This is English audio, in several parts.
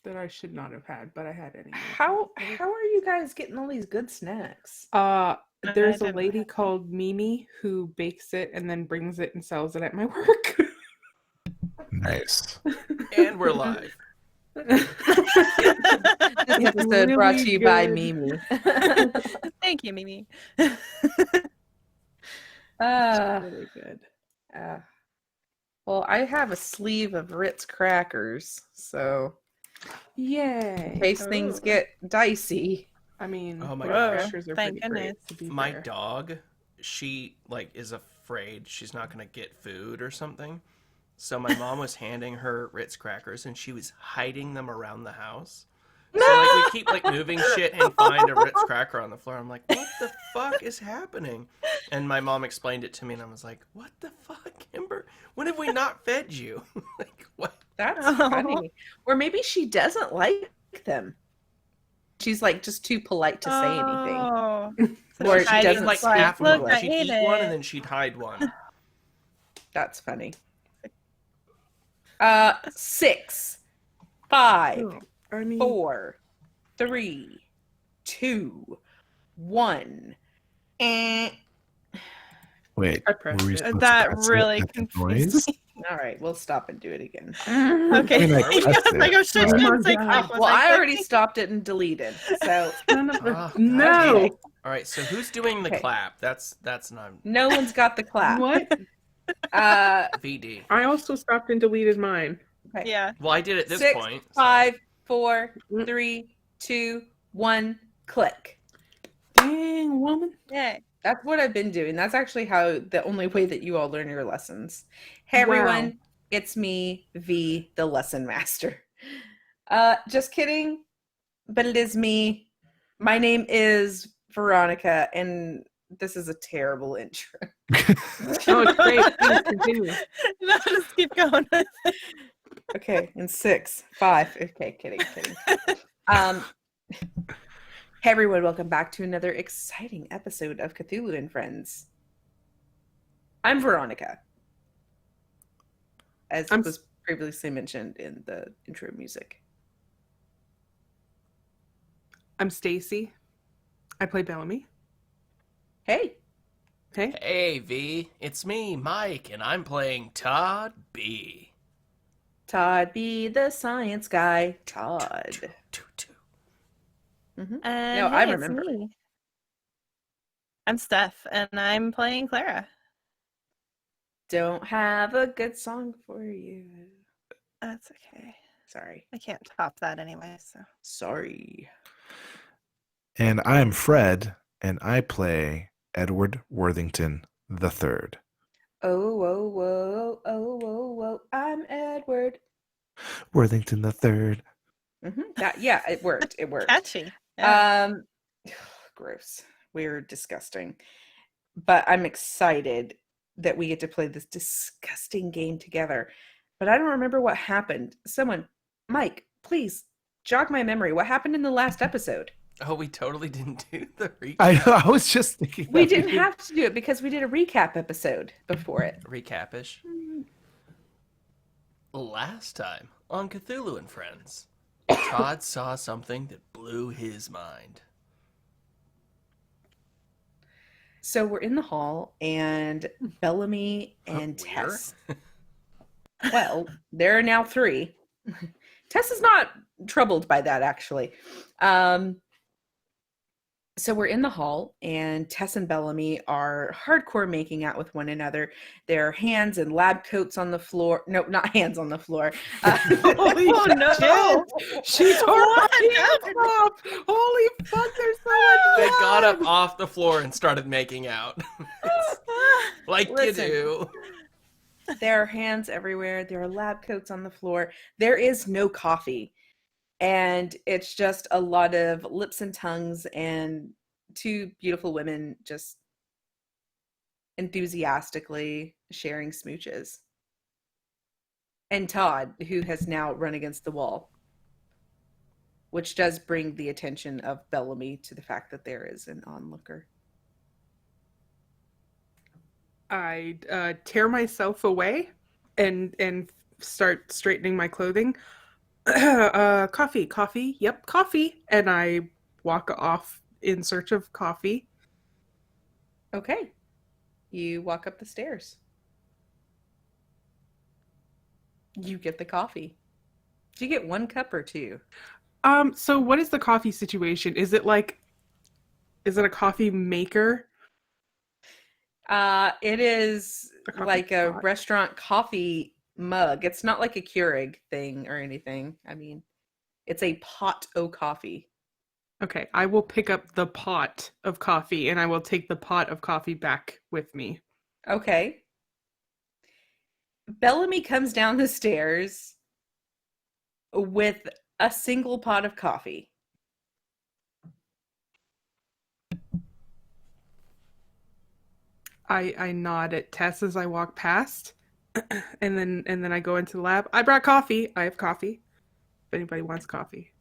that I should not have had, but I had anyway. How are you guys getting all these good snacks? There's a lady called Mimi who bakes it and then brings it and sells it at my work. Nice. And we're live. This episode brought to you by Mimi. Thank you, Mimi. Really good. Well, I have a sleeve of Ritz crackers, so Yay! in case things get dicey. I mean, Oh my blood gosh. pressures are Thank pretty great, goodness. to be My fair. dog, she is afraid she's not gonna get food or something. So my mom was handing her Ritz crackers and she was hiding them around the house. So we keep moving shit and find a Ritz cracker on the floor. I'm like, what the fuck is happening? And my mom explained it to me and I was like, what the fuck, Kimber? When have we not fed you? What? That's funny. Or maybe she doesn't like them. She's just too polite to say anything. Oh. Or she she'd doesn't eat speak half of Look, them. I She'd ate eat one it. and then she'd hide one. That's funny. 6, 5, Oh, I mean, 4, 3, 2, 1. Wait, I pressed were we it. supposed to That press it really at the confused noise? me. All right, we'll stop and do it again. Okay. I mean, I I pressed was like, it. oh shit, Oh my it's like, God. Well, I already stopped it and deleted. So Oh, No! Okay. All right, so who's doing the Okay. clap? That's not no one's got the clap. What? VD. I also stopped and deleted mine. Okay. Yeah. Well, I did at this 6, point. so- 5, 4, 3, 2, 1, click. Dang, woman. Yay. That's what I've been doing. That's actually the only way that you all learn your lessons. Hey everyone, Wow. it's me, V, the lesson master. Just kidding, but it is me. My name is Veronica, and this is a terrible intro. Oh, it's great. Please continue. No, just keep going. Okay, in 6, 5. Okay, kidding. Hey everyone, welcome back to another exciting episode of Cthulhu and Friends. I'm Veronica, as was previously mentioned in the intro music. I'm Stacy. I play Bellamy. Hey, Hey, V, it's me, Mike, and I'm playing Todd B. Todd B, the science guy. Todd. Toot. Mhm. And No, I hey, it's remember. me. I'm Steph, and I'm playing Clara. Don't have a good song for you. That's okay. Sorry. I can't top that anyway, so. Sorry. And I'm Fred, and I play Edward Worthington III. Oh, whoa, whoa, oh, whoa, whoa. I'm Edward. Worthington III. Yeah, it worked. It worked. Catchy. Yeah. Gross. We're disgusting. But I'm excited that we get to play this disgusting game together. But I don't remember what happened. Someone, Mike, please jog my memory. What happened in the last episode? Oh, we totally didn't do the I was just thinking We that didn't have to do it because we did a recap episode before it. recap-ish. Last time on Cthulhu and Friends, Todd saw something that blew his mind. So we're in the hall, and Bellamy and We're? Tess. Well, there are now 3. Tess is not troubled by that, actually. So we're in the hall, and Tess and Bellamy are hardcore making out with one another. Their hands and lab coats on the floor. No, not hands on the floor. Oh, no. She's already up. Holy fuck, there's so much They got blood. up off the floor and started making out. Like Listen. you do. There are hands everywhere. There are lab coats on the floor. There is no coffee. And it's just a lot of lips and tongues and 2 beautiful women just enthusiastically sharing smooches. And Todd, who has now run against the wall, which does bring the attention of Bellamy to the fact that there is an onlooker. I tear myself away and start straightening my clothing. Coffee. Yep, coffee. And I walk off in search of coffee. Okay. You walk up the stairs. You get the coffee. Do you get 1 cup or 2? So what is the coffee situation? Is it a coffee maker? It is A coffee like a pot? restaurant coffee mug. It's not like a Keurig thing or anything. I mean, it's a pot o' coffee. Okay, I will pick up the pot of coffee and I will take the pot of coffee back with me. Okay. Bellamy comes down the stairs with a single pot of coffee. I nod at Tess as I walk past, and then I go into the lab. I brought coffee. I have coffee. If anybody wants coffee,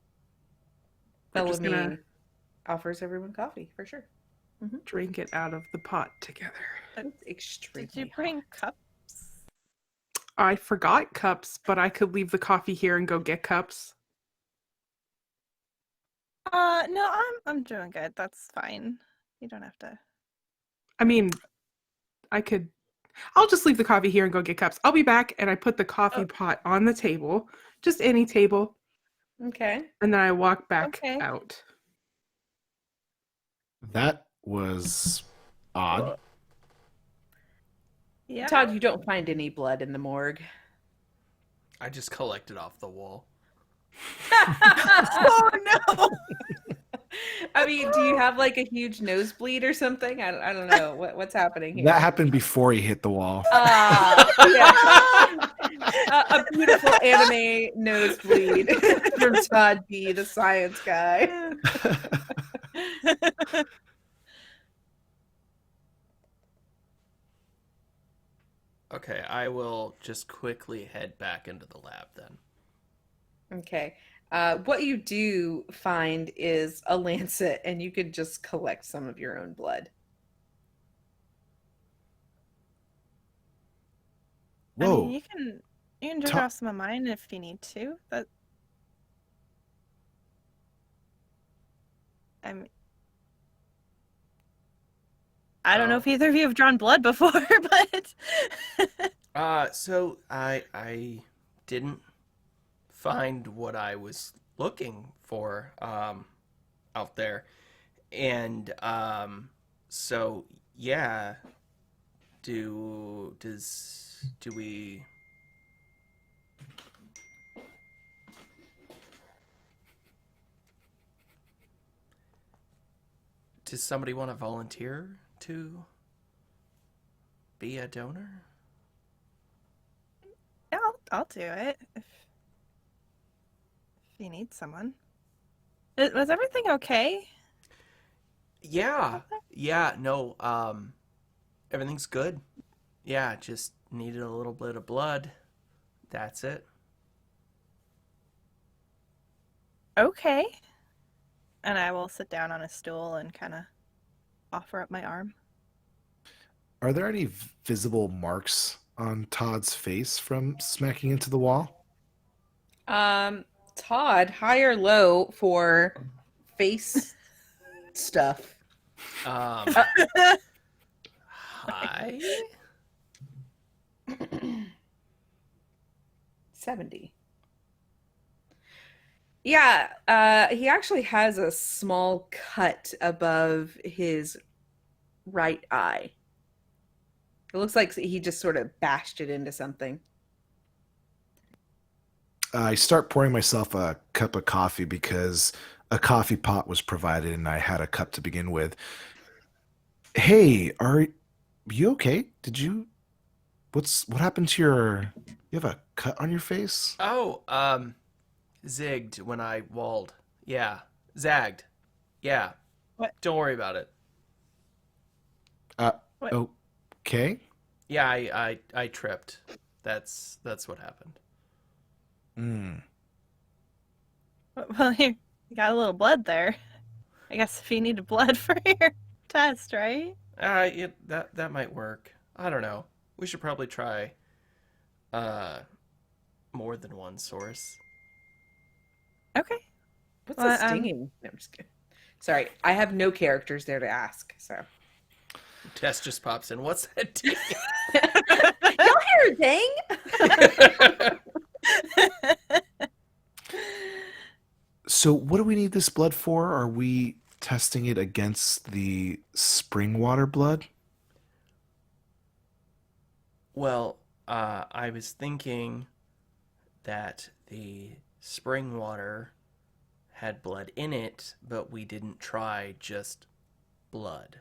we're just Bellamy gonna offers everyone coffee for sure. drink it out of the pot together. It's extremely Did you bring hot. cups? I forgot cups, but I could leave the coffee here and go get cups. No, I'm doing good. That's fine. You don't have to. I mean, I'll just leave the coffee here and go get cups. I'll be back, and I put the coffee pot on the table, just any table, Okay. and then I walk back Okay. out. That was odd. Yeah. Todd, you don't find any blood in the morgue. I just collected off the wall. Oh no! I mean, do you have like a huge nosebleed or something? I don't know what's happening here. That happened before he hit the wall. Yeah. A beautiful anime nosebleed from Todd B, the science guy. Okay, I will just quickly head back into the lab then. Okay. What you do find is a lancet, and you could just collect some of your own blood. I Whoa. mean, you can Ta- draw some of mine if you need to. I mean, I don't know Oh. if either of you have drawn blood before, but So I didn't find what I was looking for out there. And so yeah, do we does somebody want to volunteer to be a donor? yeah, I'll do it if you need someone. Was everything okay? Yeah. Yeah, no, everything's good. Yeah, just needed a little bit of blood. That's it. Okay. And I will sit down on a stool and kind of offer up my arm. Are there any visible marks on Todd's face from smacking into the wall? Todd, high or low for face stuff? Hi. 70. Yeah, he actually has a small cut above his right eye. It looks like he just sort of bashed it into something. I start pouring myself a cup of coffee because a coffee pot was provided and I had a cup to begin with. Hey, are you okay? What happened to you have a cut on your face? Oh, zigged when I walled. Yeah. Zagged. Yeah. What? Don't worry about it. What? Okay. Yeah, I tripped. That's what happened. Well, you got a little blood there. I guess if you needed blood for your test, right? That might work. I don't know. We should probably try more than one source. Okay. What's Well, a stinging? No, I'm just kidding. Sorry, I have no characters there to ask. So Tess just pops in. What's that tea? y'all hear a ding? So, what do we need this blood for? Are we testing it against the spring water blood? Well, I was thinking that the spring water had blood in it, but we didn't try just blood.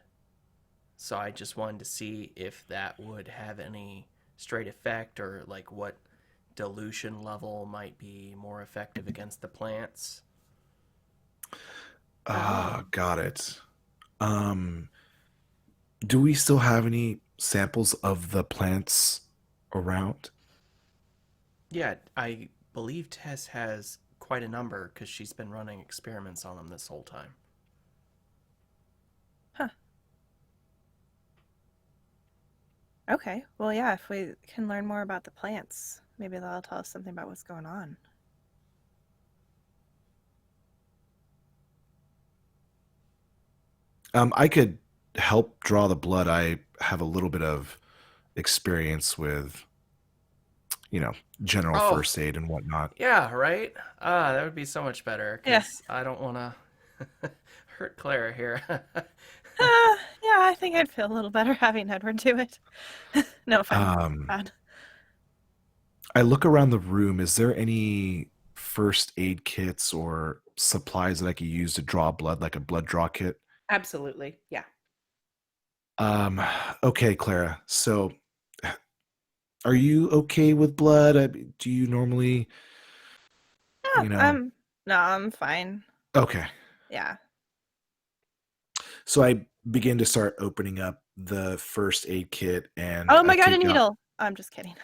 So I just wanted to see if that would have any straight effect or like what dilution level might be more effective against the plants. Ah, got it. Um, do we still have any samples of the plants around? Yeah, I believe Tess has quite a number because she's been running experiments on them this whole time. Huh. Okay. Well, yeah, if we can learn more about the plants, maybe that'll tell us something about what's going on. I could help draw the blood. I have a little bit of experience with, general Oh, first aid and whatnot. yeah, right? That would be so much better Yeah. because I don't want to hurt Clara here. Yeah, I think I'd feel a little better having Edward do it. No offense. Um, Bad. I look around the room. Is there any first aid kits or supplies that I could use to draw blood, like a blood draw kit? Absolutely, yeah. Um, okay, Clara. So, are you okay with blood? Do you normally, Yeah, you know? no, I'm fine. Okay. Yeah. So I begin to start opening up the first aid kit and Oh I my god, a take out. needle. I'm just kidding.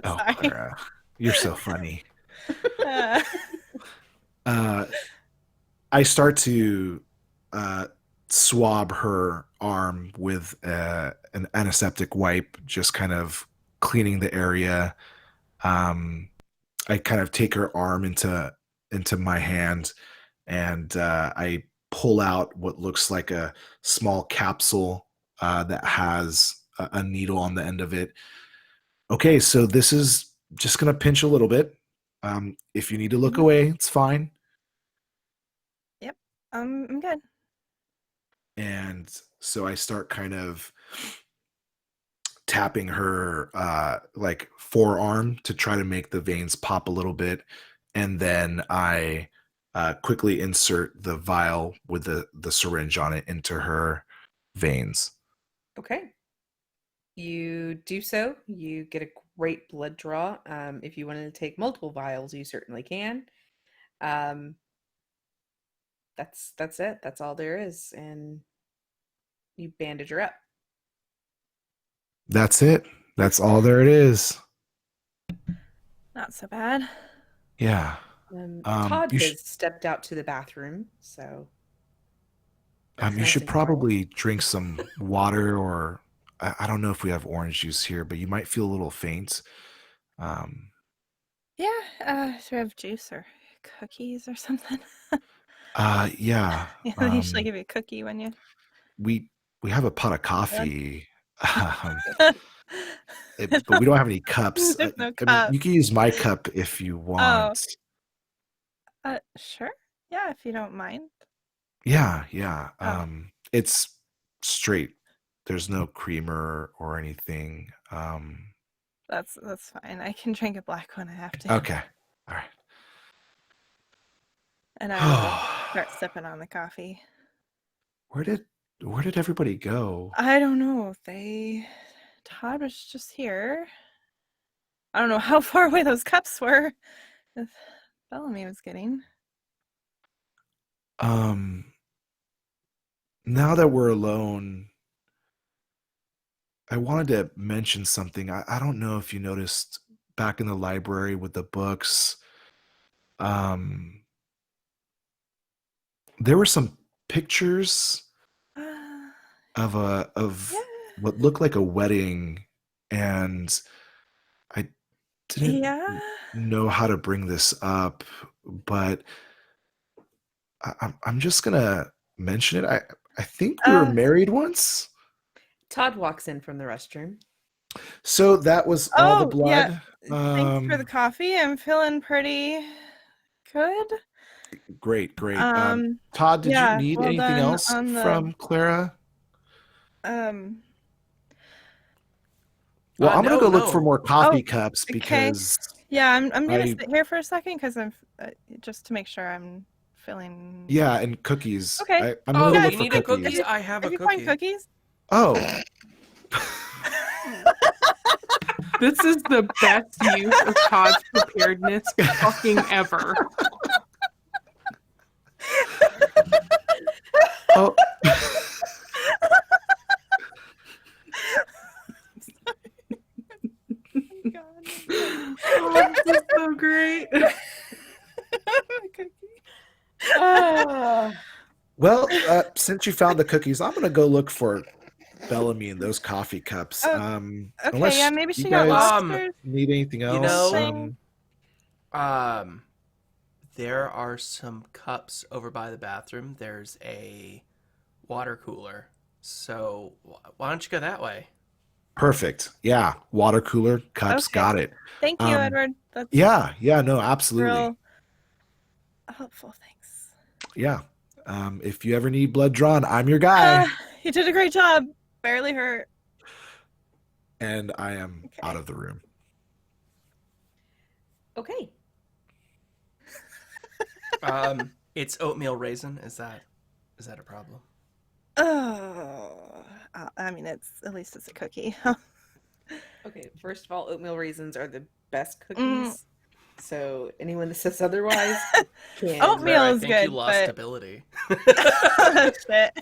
Oh, Sorry. Clara, you're so funny. Uh, Uh, I start to swab her arm with an antiseptic wipe, just kind of cleaning the area. I kind of take her arm into my hand, and I pull out what looks like a small capsule that has a needle on the end of it. Okay, so this is just gonna pinch a little bit. If you need to look Mhm. away, it's fine. Yep. I'm good. And so I start kind of tapping her like forearm to try to make the veins pop a little bit, and then I quickly insert the vial with the syringe on it into her veins. Okay. You do so. You get a great blood draw. If you wanted to take multiple vials, you certainly can. Um, that's it. That's all there is, and you bandage her up. That's it. That's all there it is. Not so bad. Yeah. Todd You has stepped out to the bathroom, so that's you nice should and quiet. probably drink some water, or I don't know if we have orange juice here, but you might feel a little faint. Um, Yeah, do we have juice or cookies or something? yeah. Yeah, they usually give you a cookie when you. We have a pot of Done. coffee, but we don't have any cups. There's no I mean, you cups. can use my cup if you Oh, want. sure. Yeah, if you don't mind. Yeah. Oh, It's straight. There's no creamer or anything. that's fine. I can drink a black when I have to. Okay. All And I will start right. sipping on the coffee. Where did everybody go? I don't know. Todd was just here. I don't know how far away those cups were. If Bellamy was getting. Now that we're alone, I wanted to mention something. I don't know if you noticed back in the library with the books. Um, there were some pictures Uh, of yeah. what looked like a wedding, and I didn't. Yeah. know how to bring this up, but I'm just gonna mention it. I think we were married once. Todd walks in from the restroom. So that was all the yeah. blood. Thanks for the coffee. I'm feeling pretty good. Great. Um, Todd, did you yeah, need well anything done else on the- from Clara? Well, I'm gonna go look for more coffee cups okay. because Yeah, I'm gonna sit here for a second because I'm just to make sure I'm feeling. Yeah, and cookies. Okay. I'm gonna go look you for need a cookies. cookie? I have a you cookie. find cookies? Oh, This is the best use of Todd's preparedness fucking ever. oh. Oh, this is so great. Well, since you found the cookies, I'm gonna go look for Bellamy and those coffee cups. Okay, Unless yeah, maybe you she got guys lobsters. need anything else. know- There are some cups over by the bathroom. There's a water cooler. So why don't you go that way? Perfect. Yeah, water cooler cups. Okay. Got it. Thank you, Edward. That's Yeah. No, absolutely. real helpful. Thanks. Yeah. If you ever need blood drawn, I'm your guy. You did a great job. Barely hurt. And I am out of the room. Okay. It's oatmeal raisin. Is that a problem? Oh, I mean, at least it's a cookie. Okay. First of all, oatmeal raisins are the best cookies. So anyone that says otherwise can. Oatmeal Claire, I is think good, you lost but- ability. Shit.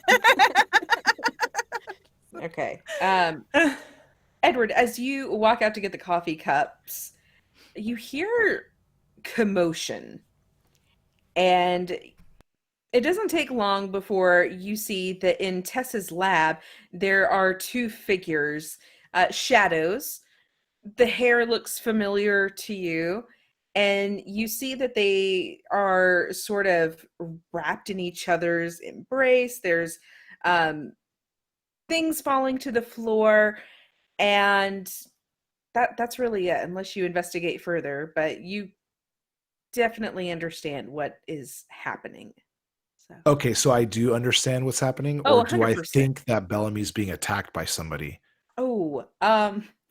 Okay. Edward, as you walk out to get the coffee cups, you hear commotion. And it doesn't take long before you see that in Tessa's lab, there are two figures, shadows. The hair looks familiar to you. And you see that they are sort of wrapped in each other's embrace. There's things falling to the floor. And that's really it, unless you investigate further. But you definitely understand what is happening. So. Okay, so I do understand what's happening, Oh, or do I 100%. think that Bellamy's being attacked by somebody? Oh,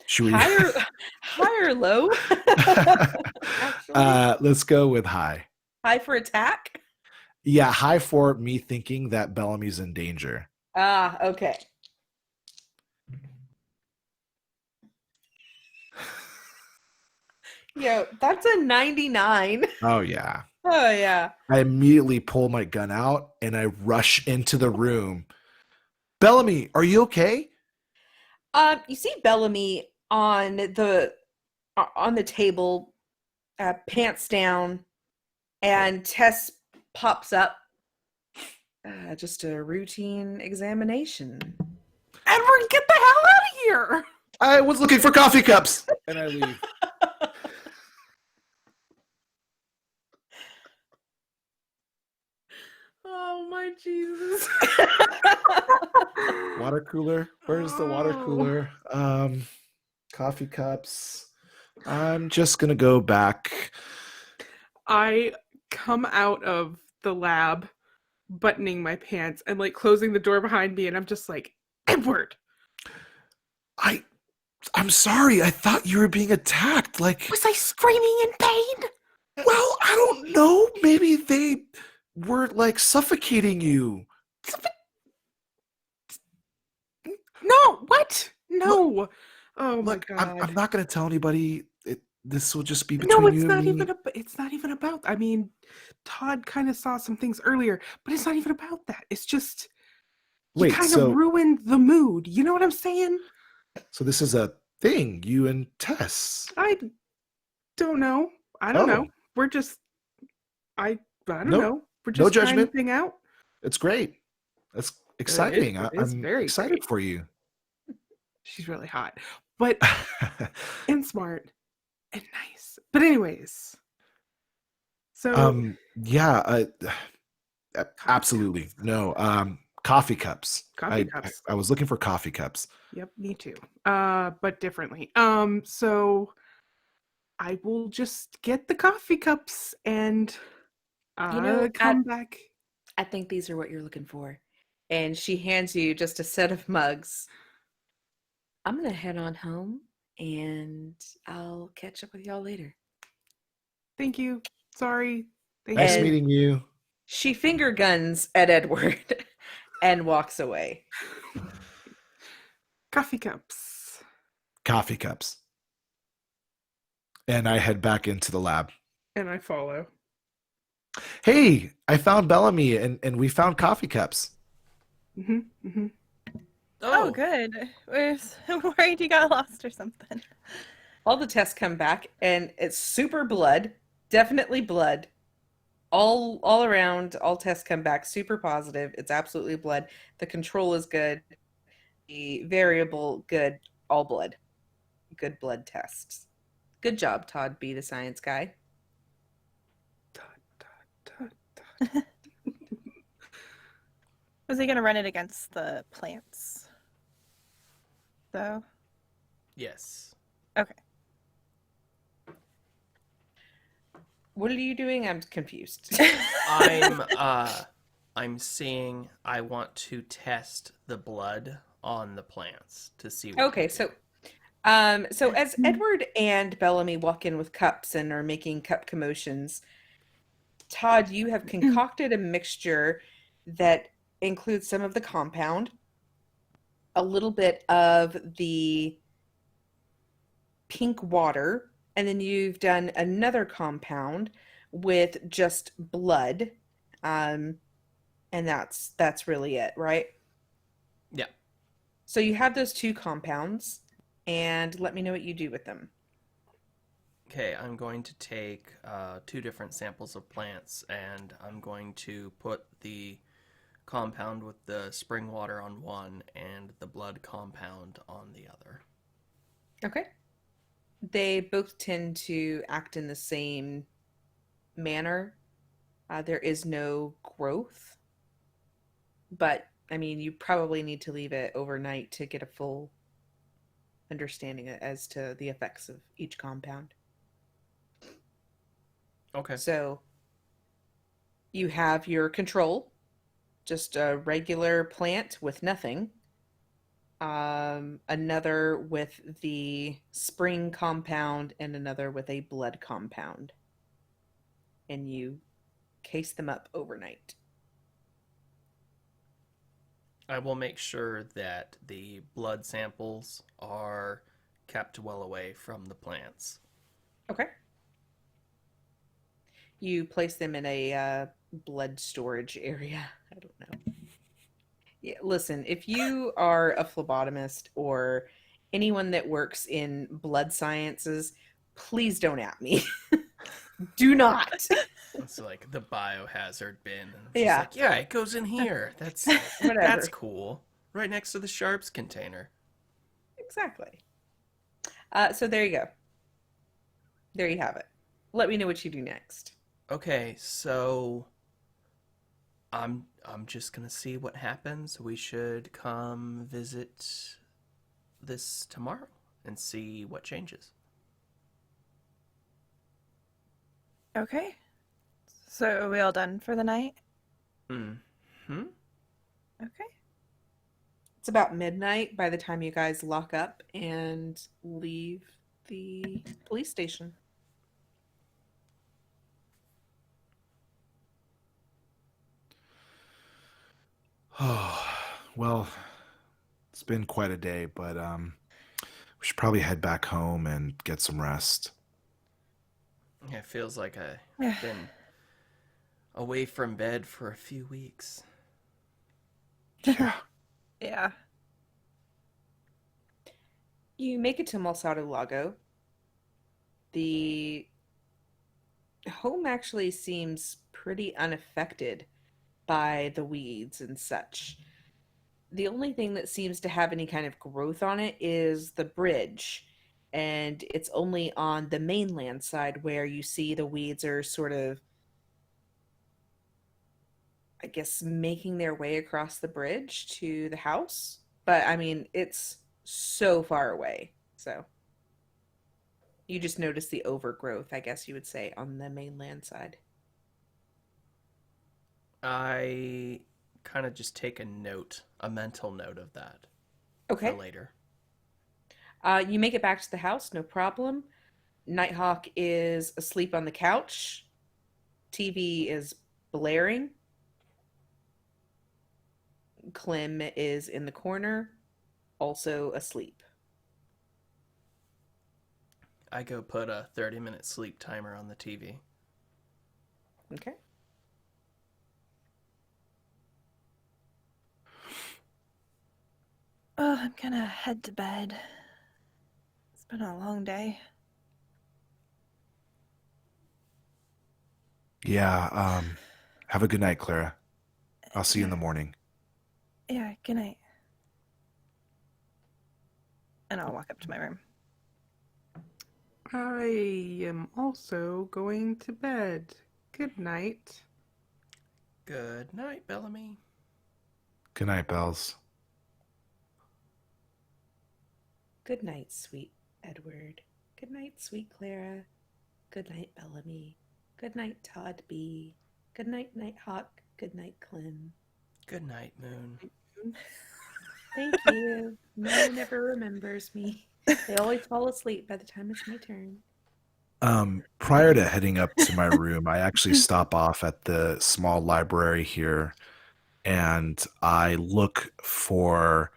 Should we? high or low? Actually, Let's go with high. high for attack. Yeah, high for me thinking that Bellamy's in danger. Ah, okay. Yo, that's a 99. Oh yeah. Oh yeah. I immediately pull my gun out and I rush into the room. Bellamy, are you okay? You see Bellamy on the table, pants down, and Tess pops up. Just a routine examination. Edward, get the hell out of here! I was looking for coffee cups. And I leave. Oh my Jesus. Water cooler. Where's the water cooler? Coffee cups. I'm just gonna go back. I come out of the lab buttoning my pants and like closing the door behind me, and I'm just like, Edward. I'm sorry. I thought you were being attacked. Like, Was I screaming in pain? well, I don't know. Maybe they were like suffocating you. No, what? No. Oh my Look, God. I'm not gonna tell anybody. This will just be between No, it's you not and me. even. It's not even about. I mean, Todd kind of saw some things earlier, but it's not even about that. It's just you Wait, kind so of ruined the mood. You know what I'm saying? so this is a thing, you and Tess. I don't know. I don't know. Oh. We're just. I don't No- know. We're no just trying judgment. to hang out. It's great. That's exciting. it is I'm very excited great. for you. She's really hot, but and smart and nice. But anyways, so Yeah, coffee absolutely. cups. No, coffee cups. Coffee I cups. I was looking for coffee cups. Yep, me too. But differently. So I will just get the coffee cups and come back. I think these are what you're looking for. And she hands you just a set of mugs. I'm going to head on home and I'll catch up with y'all later. Thank you. Sorry. Thank Nice you. And meeting you. she finger guns at Edward and walks away. Coffee cups. Coffee cups. And I head back into the lab. And I follow. Hey, I found Bellamy and we found coffee cups. Oh, good. I was worried you got lost or something. All the tests come back and it's super blood, definitely blood. All around, all tests come back super positive. It's absolutely blood. The control is good. The variable good, all blood. Good blood tests. Good job, Todd B, the science guy. Was he gonna run it against the plants? Though? Yes. Okay. What are you doing? I'm confused. I'm seeing I want to test the blood on the plants to see what Okay, they so do. so as Edward and Bellamy walk in with cups and are making cup commotions, Todd, you have concocted a mixture that includes some of the compound, a little bit of the pink water, and then you've done another compound with just blood. And that's really it, right? Yeah. So you have those two compounds, and let me know what you do with them. Okay, I'm going to take 2 different samples of plants and I'm going to put the compound with the spring water on one and the blood compound on the other. Okay. They both tend to act in the same manner. There is no growth, but I mean, you probably need to leave it overnight to get a full understanding as to the effects of each compound. Okay. So you have your control, just a regular plant with nothing. Another with the spring compound, and another with a blood compound. And you case them up overnight. I will make sure that the blood samples are kept well away from the plants. Okay. You place them in a blood storage area. I don't know. Yeah, listen, if you are a phlebotomist or anyone that works in blood sciences, please don't at me. Do not. It's like the biohazard bin. And I'm just Yeah. like, yeah, it goes in here. That's Whatever. cool. Right next to the sharps container. Exactly. So there you go. There you have it. Let me know what you do next. Okay, so I'm just gonna see what happens. We should come visit this tomorrow and see what changes. Okay. So are we all done for the night? Hmm. Okay. It's about midnight by the time you guys lock up and leave the police station. Oh, well, it's been quite a day, but we should probably head back home and get some rest. Yeah, it feels like I've been away from bed for a few weeks. Yeah. Yeah. You make it to Malsado Lago. The home actually seems pretty unaffected by the weeds and such. The only thing that seems to have any kind of growth on it is the bridge. and it's only on the mainland side where you see the weeds are sort of, I guess, making their way across the bridge to the house. But I mean, it's so far away. So you just notice the overgrowth, I guess you would say, on the mainland side. I kind of just take a mental note of that for Okay. later. You make it back to the house, no problem. Nighthawk is asleep on the couch. TV is blaring. Clem is in the corner, also asleep. I go put a 30-minute sleep timer on the TV. Okay. Oh, I'm gonna head to bed. It's been a long day. Yeah, have a good night, Clara. I'll see you in the morning. Yeah, good night. And I'll walk up to my room. I am also going to bed. Good night. Good night, Bellamy. Good night, Bells. Good night, sweet Edward. Good night, sweet Clara. Good night, Bellamy. Good night, Todd B. Good night, Nighthawk. Good night, Clem. Good night, Moon. Thank you. No one ever remembers me. They always fall asleep by the time it's my turn. Prior to heading up to my room, I actually stop off at the small library here and I look for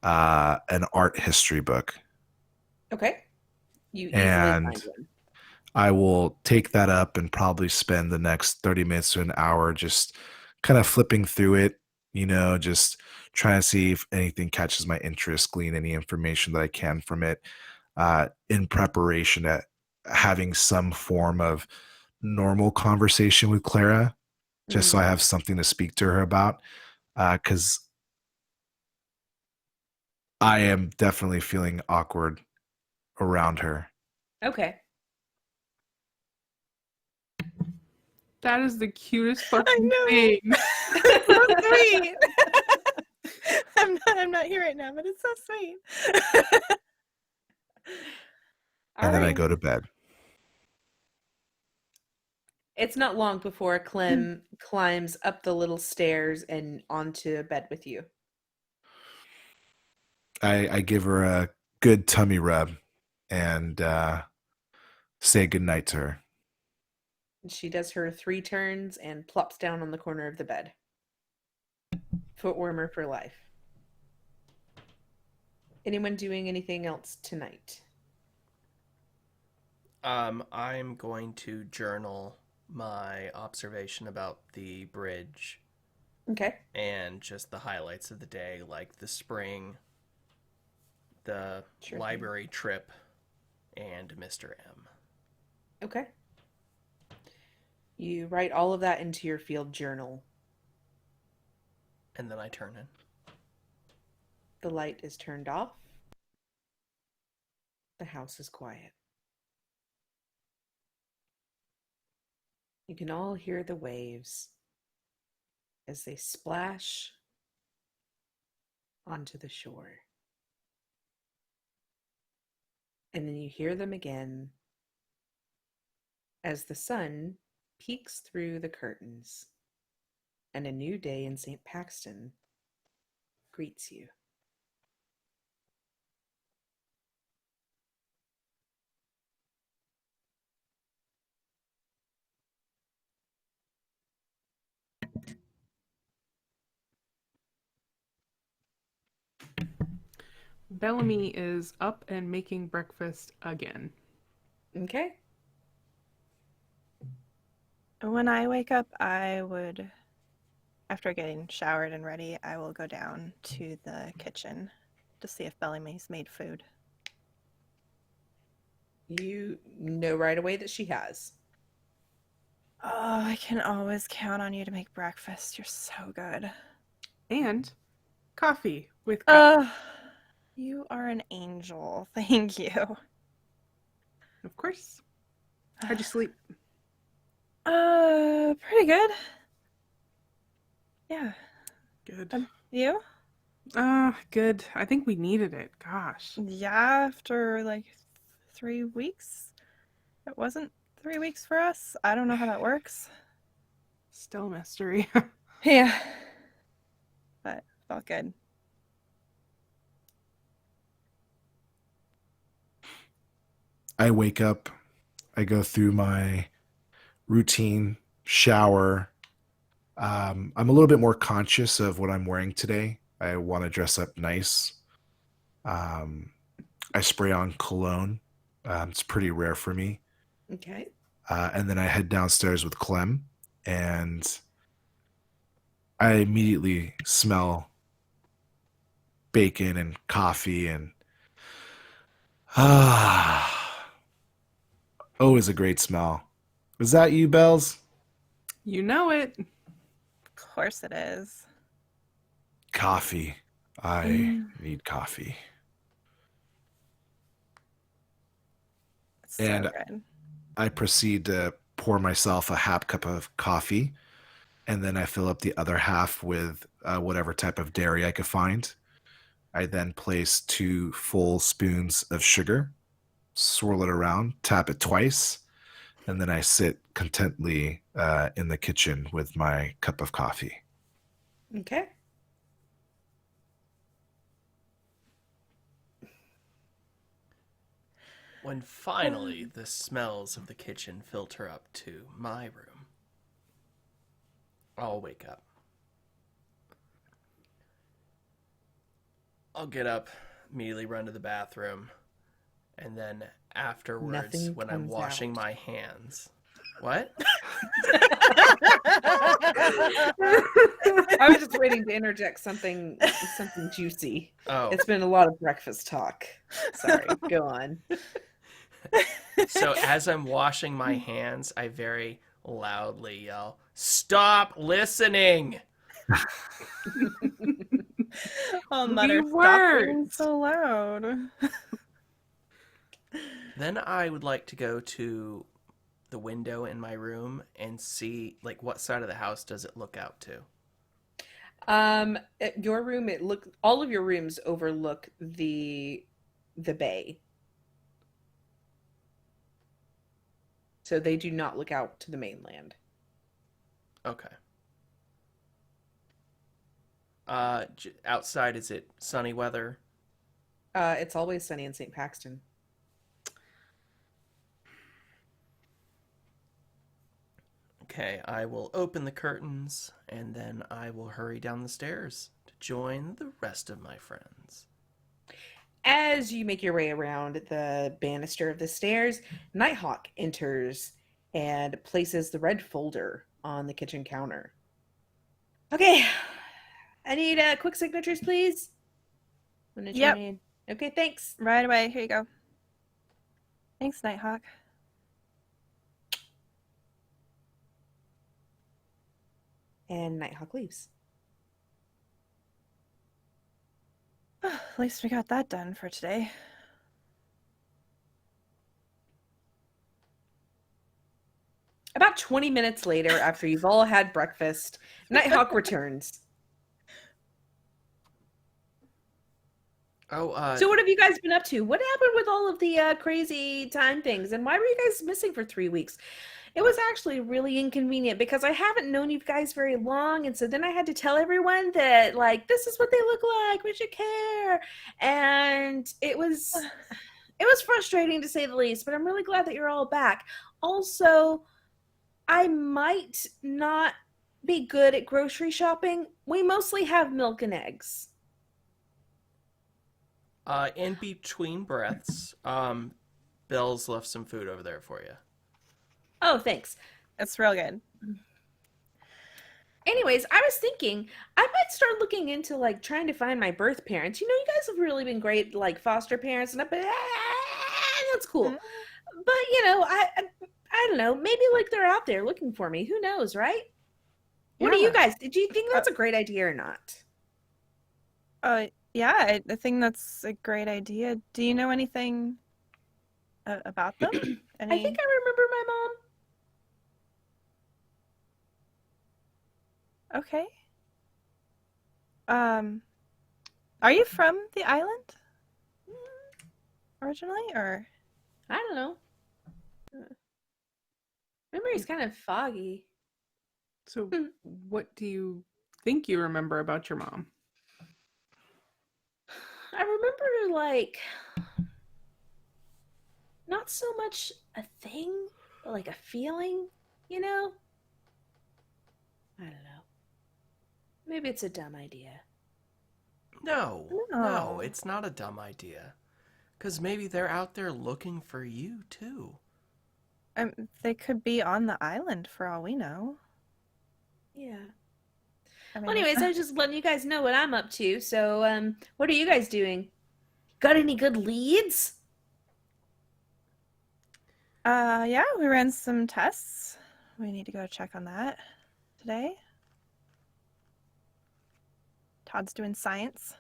an art history book. Okay. You easily And find one. I will take that up and probably spend the next 30 minutes to an hour just kind of flipping through it, just trying to see if anything catches my interest, glean any information that I can from it, in preparation at having some form of normal conversation with Clara, just so I have something to speak to her about. Because I am definitely feeling awkward around her. Okay. That is the cutest I fucking know. thing. It's so sweet. I'm not here right now, but it's so sweet. And then I Alright. go to bed. It's not long before Clem climbs up the little stairs and onto bed with you. I give her a good tummy rub and say goodnight to her. She does her 3 turns and plops down on the corner of the bed. Foot warmer for life. Anyone doing anything else tonight? I'm going to journal my observation about the bridge Okay. and just the highlights of the day, like the spring, the Sure. library trip, and Mr. M. Okay. You write all of that into your field journal. And then I turn in. The light is turned off. The house is quiet. You can all hear the waves as they splash onto the shore. And then you hear them again as the sun peeks through the curtains and a new day in St. Paxton greets you. Bellamy is up and making breakfast again. Okay. When I wake up, after getting showered and ready, I will go down to the kitchen to see if Bellamy's made food. You know right away that she has. Oh, I can always count on you to make breakfast. You're so good. And coffee with cups. You are an angel. Thank you. Of course. How'd you sleep? Pretty good. Yeah. Good. You? Good. I think we needed it. Gosh. Yeah, after like 3 weeks. It wasn't 3 weeks for us. I don't know how that works. Still a mystery. Yeah. But felt good. I wake up, I go through my routine, shower. I'm a little bit more conscious of what I'm wearing today. I want to dress up nice. I spray on cologne. It's pretty rare for me. Okay. And then I head downstairs with Clem, and I immediately smell bacon and coffee and always a great smell. Was that you, Bells? You know it. Of course it is. Coffee. I need coffee. It's so And good. I proceed to pour myself a half cup of coffee, and then I fill up the other half with whatever type of dairy I could find. I then place 2 full spoons of sugar, swirl it around, tap it twice, and then I sit contently in the kitchen with my cup of coffee. Okay. When finally the smells of the kitchen filter up to my room, I'll wake up. I'll get up, immediately run to the bathroom, and then afterwards, Nothing when I'm comes washing out. my hands. What? I was just waiting to interject something juicy. Oh, It's been a lot of breakfast talk. Sorry, go on. so as I'm washing my hands, I very loudly yell, "Stop listening!" I'll We mutter, stop being weren't. so loud. Then I would like to go to the window in my room and see, like, what side of the house does it look out to? At your room, all of your rooms overlook the bay. So they do not look out to the mainland. Okay. Outside, is it sunny weather? It's always sunny in St. Paxton. Okay, I will open the curtains and then I will hurry down the stairs to join the rest of my friends. As you make your way around the banister of the stairs, Nighthawk enters and places the red folder on the kitchen counter. Okay, I need quick signatures, please. Yep. Okay, thanks. Right away. Here you go. Thanks, Nighthawk. And Nighthawk leaves. At least we got that done for today. About 20 minutes later, after you've all had breakfast, Nighthawk returns. Oh, So what have you guys been up to? What happened with all of the crazy time things? And why were you guys missing for 3 weeks? It was actually really inconvenient because I haven't known you guys very long. And so then I had to tell everyone that, like, this is what they look like. We should care. And it was frustrating to say the least, but I'm really glad that you're all back. Also, I might not be good at grocery shopping. We mostly have milk and eggs. in between breaths, Bill's left some food over there for you. Oh, thanks. It's real good. Anyways, I was thinking I might start looking into like trying to find my birth parents. You know, you guys have really been great like foster parents, and that's cool. But you know, I don't know. Maybe like they're out there looking for me. Who knows, right? What do you Yeah. guys? Do you think that's a great idea or not? Yeah, I think that's a great idea. Do you know anything about them? I think I remember my mom. Okay. Are you from the island originally, or? I don't know. Memory's kind of foggy. So, what do you think you remember about your mom? I remember, like, not so much a thing, but like a feeling, you know? I don't know. Maybe it's a dumb idea. No, No. it's not a dumb idea. Because maybe they're out there looking for you, too. They could be on the island for all we know. Yeah. I mean, Well, anyways, I was just letting you guys know what I'm up to. So, what are you guys doing? Got any good leads? yeah, we ran some tests. We need to go check on that today. Todd's doing science.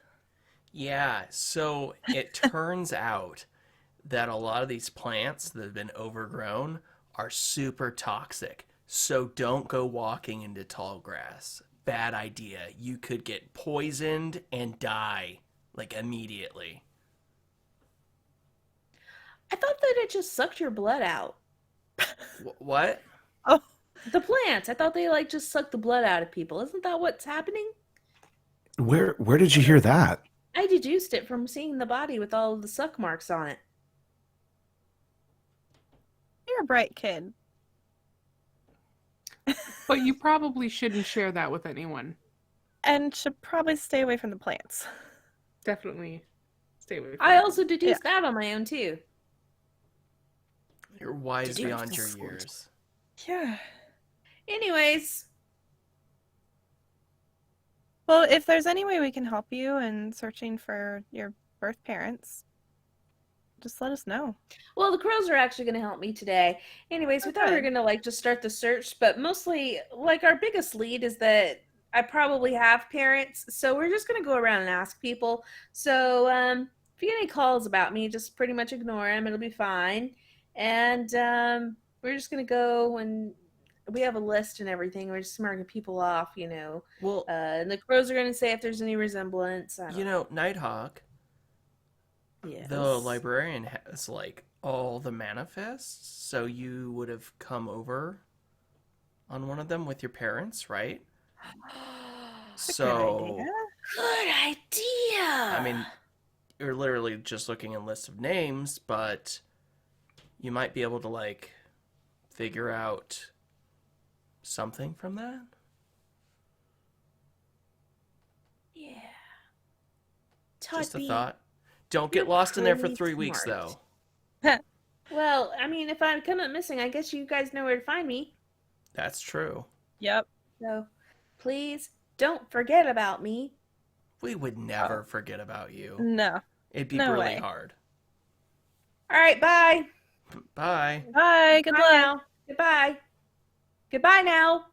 Yeah, so it turns out that a lot of these plants that have been overgrown are super toxic. So don't go walking into tall grass. Bad idea. You could get poisoned and die, like, immediately. I thought that it just sucked your blood out. What? Oh, The plants. I thought they like just sucked the blood out of people. Isn't that what's happening? Where did you hear that? I deduced it from seeing the body with all of the suck marks on it. you're a bright kid. But you probably shouldn't share that with anyone. And should probably stay away from the plants. Definitely stay away from I it. also deduced that on my own too. You're wise Did you beyond have your to squirt? years. Yeah. Anyways, Well, if there's any way we can help you in searching for your birth parents, just let us know. well, the crows are actually going to help me today. Anyways, we thought we were Okay. going to like just start the search, but mostly like our biggest lead is that I probably have parents, so we're just going to go around and ask people. So, if you get any calls about me, just pretty much ignore them. It'll be fine. And we're just going to go and we have a list and everything. We're just marking people off, you know. Well, And the crows are going to say if there's any resemblance. I don't you know, Nighthawk, Yes. the librarian has, like, all the manifests, so you would have come over on one of them with your parents, right? That's a good idea. Good idea. I mean, you're literally just looking at a list of names, but you might be able to, like, figure out something from that. yeah. Just a Todd, thought. Don't you're get lost in there for pretty 3 weeks, smart. though. Well, I mean, if I come up missing, I guess you guys know where to find me. That's true. Yep. So, please don't forget about me. We would never forget about you. No. It'd be No really way. hard. All right, bye. Bye. Bye. Good Bye luck. now. Goodbye. Goodbye now.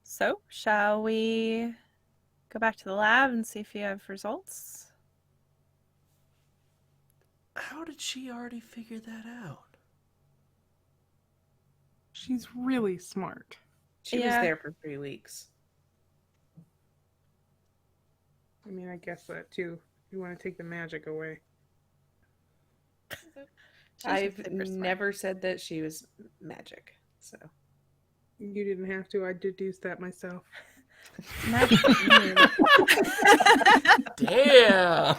So, shall we go back to the lab and see if you have results? How did she already figure that out? She's really smart. She was Yeah. there for 3 weeks. I mean, I guess that too. If you want to take the magic away. She's I've super smart. never said that she was magic. So You didn't have to. I deduced that myself. Magic. Damn.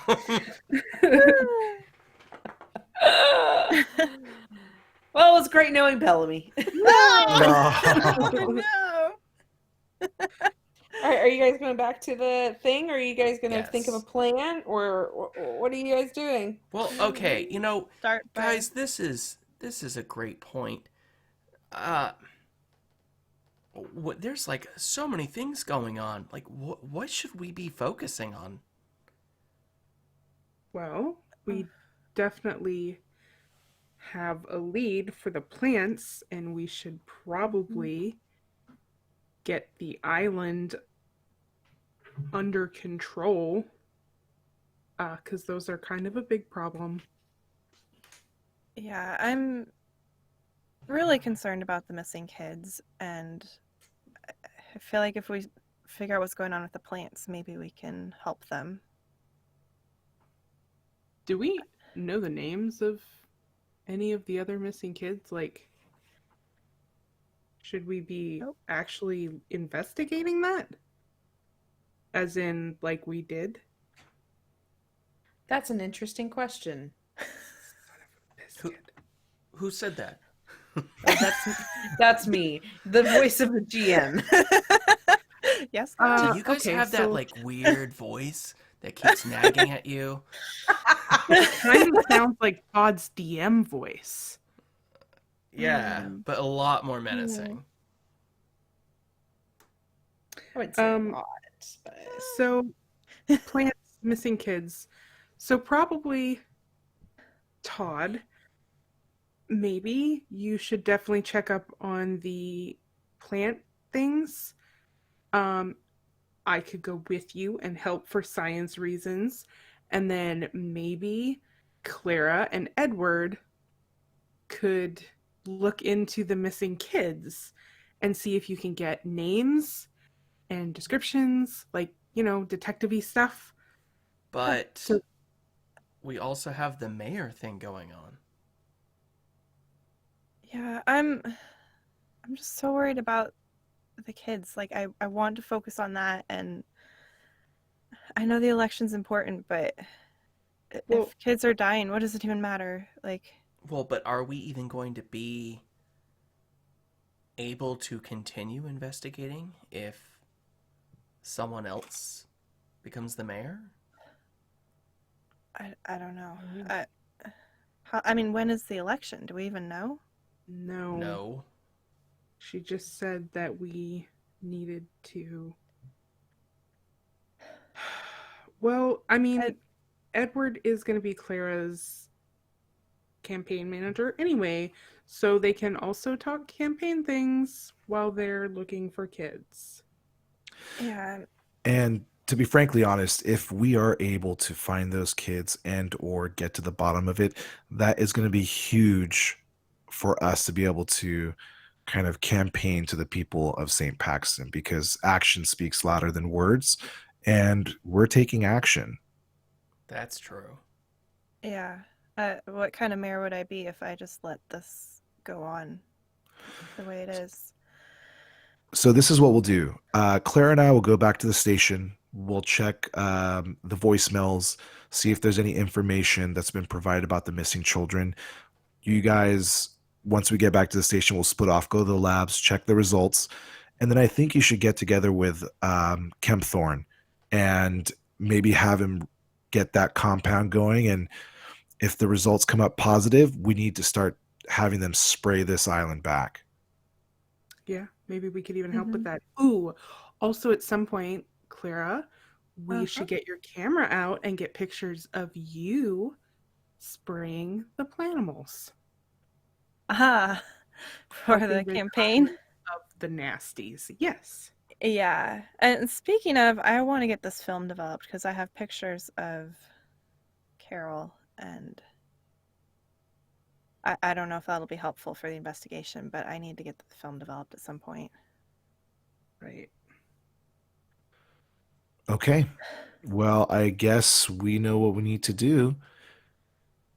well, it was great knowing Bellamy. Oh, no. Are you guys going back to the thing, or are you guys going to think of a Yes. plan, or what are you guys doing? Well, okay, you know, Start by- guys, this is a great point. There's like so many things going on. Like, what should we be focusing on? Well, we definitely have a lead for the plants, and we should probably get the island under control, because those are kind of a big problem. Yeah, I'm really concerned about the missing kids, and I feel like if we figure out what's going on with the plants, maybe we can help them. Do we know the names of any of the other missing kids? Like, should we be Nope. actually investigating that? As in, like we did? That's an interesting question. Biscuit. Who said that? Oh, that's me, the voice of the GM. Yes, Do Gotcha. you guys okay, have so- that like weird voice that keeps nagging at you? Kind of sounds like Todd's DM voice. Yeah, but a lot more menacing. I wouldn't say a Um, lot, but So, plants, missing kids. So, probably Todd, maybe you should definitely check up on the plant things. I could go with you and help for science reasons. And then maybe Clara and Edward could look into the missing kids and see if you can get names and descriptions, like, detective-y stuff. But So, we also have the mayor thing going on. Yeah, I'm just so worried about the kids. Like I want to focus on that, and I know the election's important, but Well- if kids are dying, what does it even matter? Like, Well, but are we even going to be able to continue investigating if someone else becomes the mayor? I don't know. I mean, when is the election? Do we even know? no. No. She just said that we needed to. Well, I mean, Edward is going to be Clara's campaign manager anyway, so they can also talk campaign things while they're looking for kids. Yeah, And to be frankly honest, if we are able to find those kids and or get to the bottom of it, that is going to be huge for us to be able to kind of campaign to the people of St. Paxton, because action speaks louder than words, and we're taking action. That's true. yeah. What kind of mayor would I be if I just let this go on the way it is? So this is what we'll do. Claire and I will go back to the station. We'll check the voicemails, see if there's any information that's been provided about the missing children. You guys, once we get back to the station, we'll split off, go to the labs, check the results, and then I think you should get together with Kemp Thorne and maybe have him get that compound going. And if the results come up positive, we need to start having them spray this island back. Yeah, maybe we could even help with that. Ooh, also at some point, Clara, we should get your camera out and get pictures of you spraying the planimals. Aha, for Helping the rid campaign. Of the nasties. Yes. Yeah, and speaking of, I want to get this film developed because I have pictures of Carol, and I don't know if that'll be helpful for the investigation, but I need to get the film developed at some point. Right. Okay. Well, I guess we know what we need to do.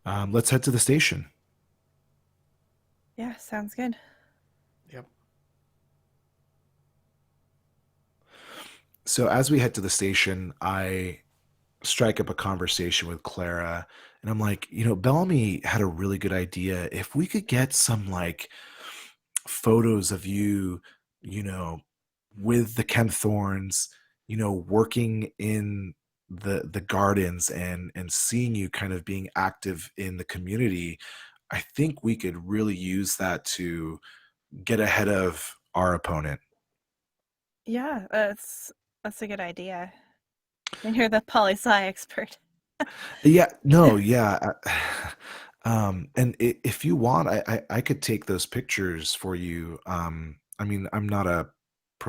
Let's head to the station. Yeah, sounds good. Yep. So as we head to the station, I strike up a conversation with Clara, and I'm like, Bellamy had a really good idea. If we could get some like photos of you, with the Kempthorns, working in the gardens and seeing you kind of being active in the community, I think we could really use that to get ahead of our opponent. Yeah, that's a good idea. And you're the poli-sci expert. Yeah, no, yeah. And if you want, I could take those pictures for you. I mean, I'm not a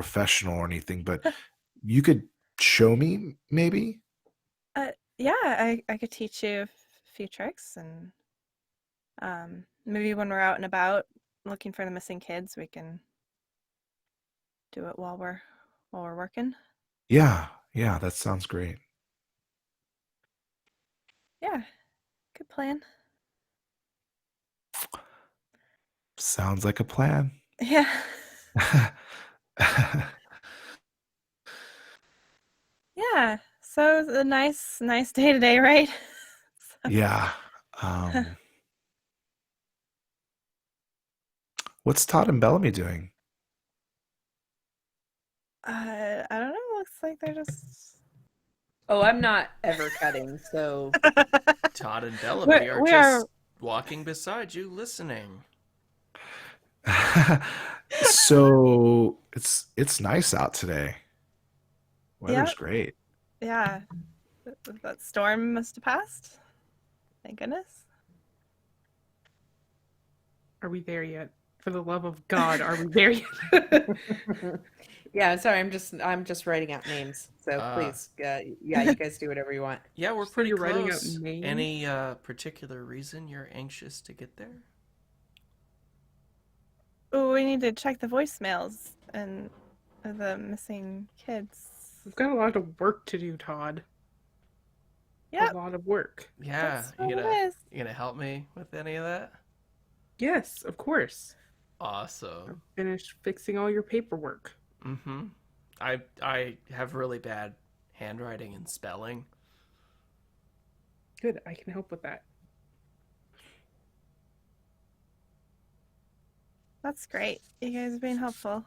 professional or anything, but you could show me maybe? Yeah, I could teach you a few tricks, and maybe when we're out and about looking for the missing kids, we can do it while we're working. Yeah, yeah, that sounds great. Yeah, good plan. Sounds like a plan. Yeah. Yeah. So it's a nice day today, right? So, Yeah. Um, what's Todd and Bellamy doing? I don't know. Looks like they're just. Oh, I'm not ever cutting, so Todd and Bellamy are We just are. walking beside you, listening. So it's nice out today. Weather's Yep. great. Yeah. That storm must have passed. Thank goodness. Are we there yet? For the love of God, are we there yet? yeah. I'm sorry. I'm just writing out names. So please, yeah, you guys do whatever you want. Yeah, we're So pretty you're writing out close. names? Any particular reason you're anxious to get there? Oh, we need to check the voicemails and the missing kids. We've got a lot of work to do, Todd. Yep. A lot of work. Yeah, That's what it is. you gonna help me with any of that? Yes, of course. Awesome. Finish fixing all your paperwork. Mm-hmm. I have really bad handwriting and spelling. Good, I can help with that. That's great. You guys are being helpful.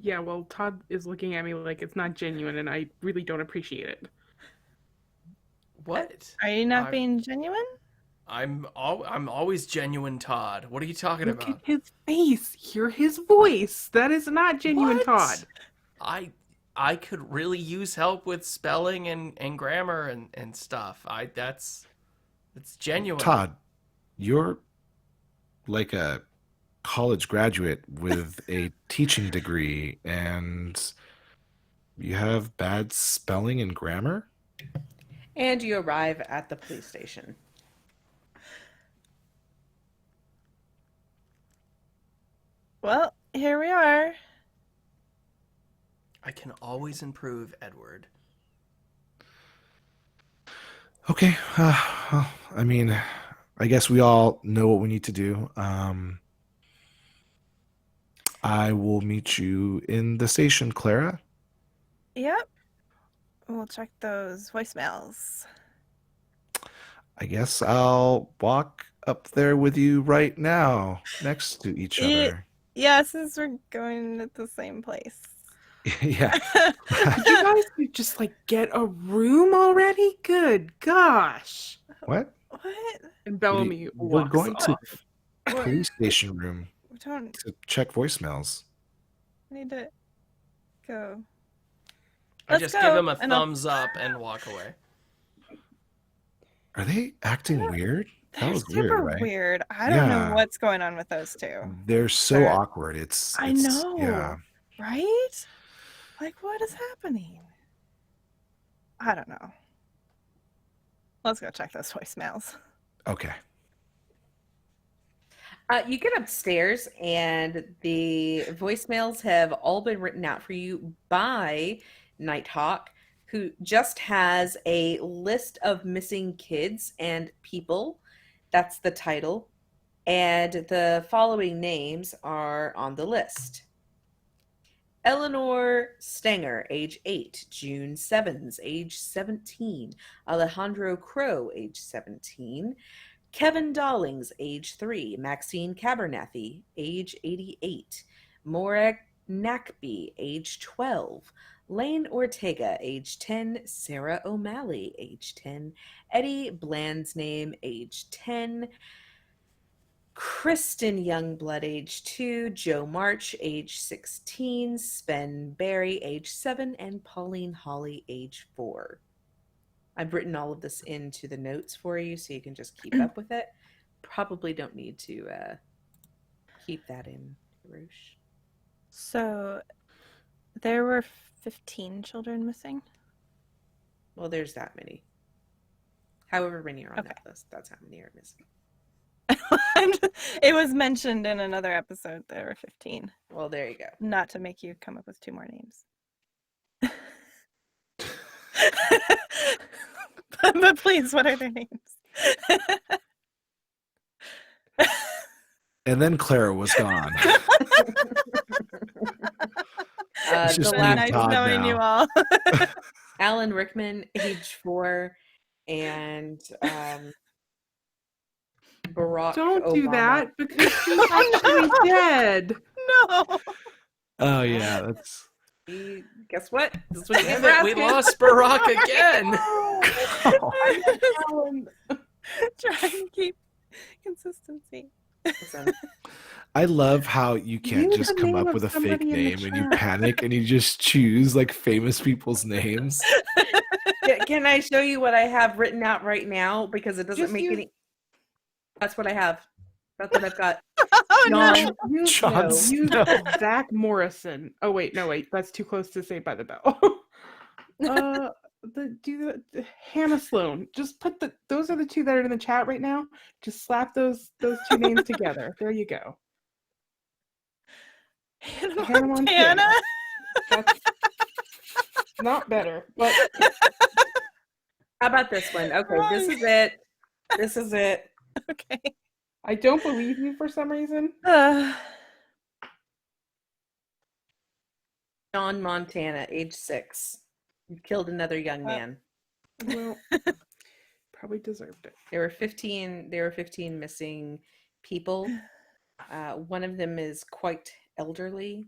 Yeah, well, Todd is looking at me like it's not genuine, and I really don't appreciate it. What? Are you not I- being genuine? I'm always genuine, Todd. What are you talking Look about? at his face. Hear his voice. That is not genuine, What? Todd. I could really use help with spelling and grammar and stuff. It's genuine. Todd, you're like a college graduate with a teaching degree and you have bad spelling and grammar? And you arrive at the police station. Well, here we are. I can always improve, Edward. Okay. Well, I mean, I guess we all know what we need to do. I will meet you in the station, Clara. Yep. We'll check those voicemails. I guess I'll walk up there with you right now, next to each other. Yeah, since we're going at the same place. Yeah. Could you guys just like get a room already? Good gosh. What? What? And Bellamy We're walks going to off. police station room We don't to check voicemails. need to go. I Let's just go, give him a and I'll- thumbs up and walk away. Are they acting weird? That They're was super weird, right? weird. I don't know Yeah. what's going on with those two. They're so They're- awkward. It's I know. Yeah. Right? Like, what is happening? I don't know. Let's go check those voicemails. Okay. You get upstairs, and the voicemails have all been written out for you by Nighthawk, who just has a list of missing kids and people. That's the title. And the following names are on the list: Eleanor Stenger, age 8; June Sevens, age 17; Alejandro Crow, age 17; Kevin Dallings, age 3; Maxine Cabernathy, age 88; Morag Nackby, age 12; Lane Ortega, age 10; Sarah O'Malley, age 10; Eddie Blandsname, age 10; Kristen Youngblood, age 2; Joe March, age 16; Sven Barry, age 7; and Pauline Holly, age 4. I've written all of this into the notes for you so you can just keep up with it. Probably don't need to keep that in Roosh. So there were 15 children missing. Well, there's that many. However many are on Okay. that list, that's how many are missing. It was mentioned in another episode there were 15. Well, there you go. Not to make you come up with 2 more names. but please, what are their names? And then Clara was gone. It's just The me and last nice Todd knowing you now. all. Alan Rickman, age 4, and Barack Don't do Obama. that because she's actually dead. No. Oh yeah, that's. Guess what? This is what you get Damn for it, we asking. lost Barack again. Oh. Trying to keep consistency. Listen, I love how you can't Use just the come name up of with a fake somebody in the name and you chat. panic and you just choose like famous people's names. can I show you what I have written out right now? Because it doesn't Just make use- any. That's what I have. That's what I've got. Oh John, no. Use, Jon use Snow. Zach Morrison. Oh wait, no wait, that's too close to Saved by the Bell. Hannah Sloan. Just put those are the 2 that are in the chat right now. Just slap those 2 names together. There you go. Hannah Montana. That's not better, but how about this one? Okay, this is it. This is it. Okay. I don't believe you for some reason. John Montana, age 6. You killed another young man. Well, probably deserved it. There were 15 missing people. One of them is quite elderly.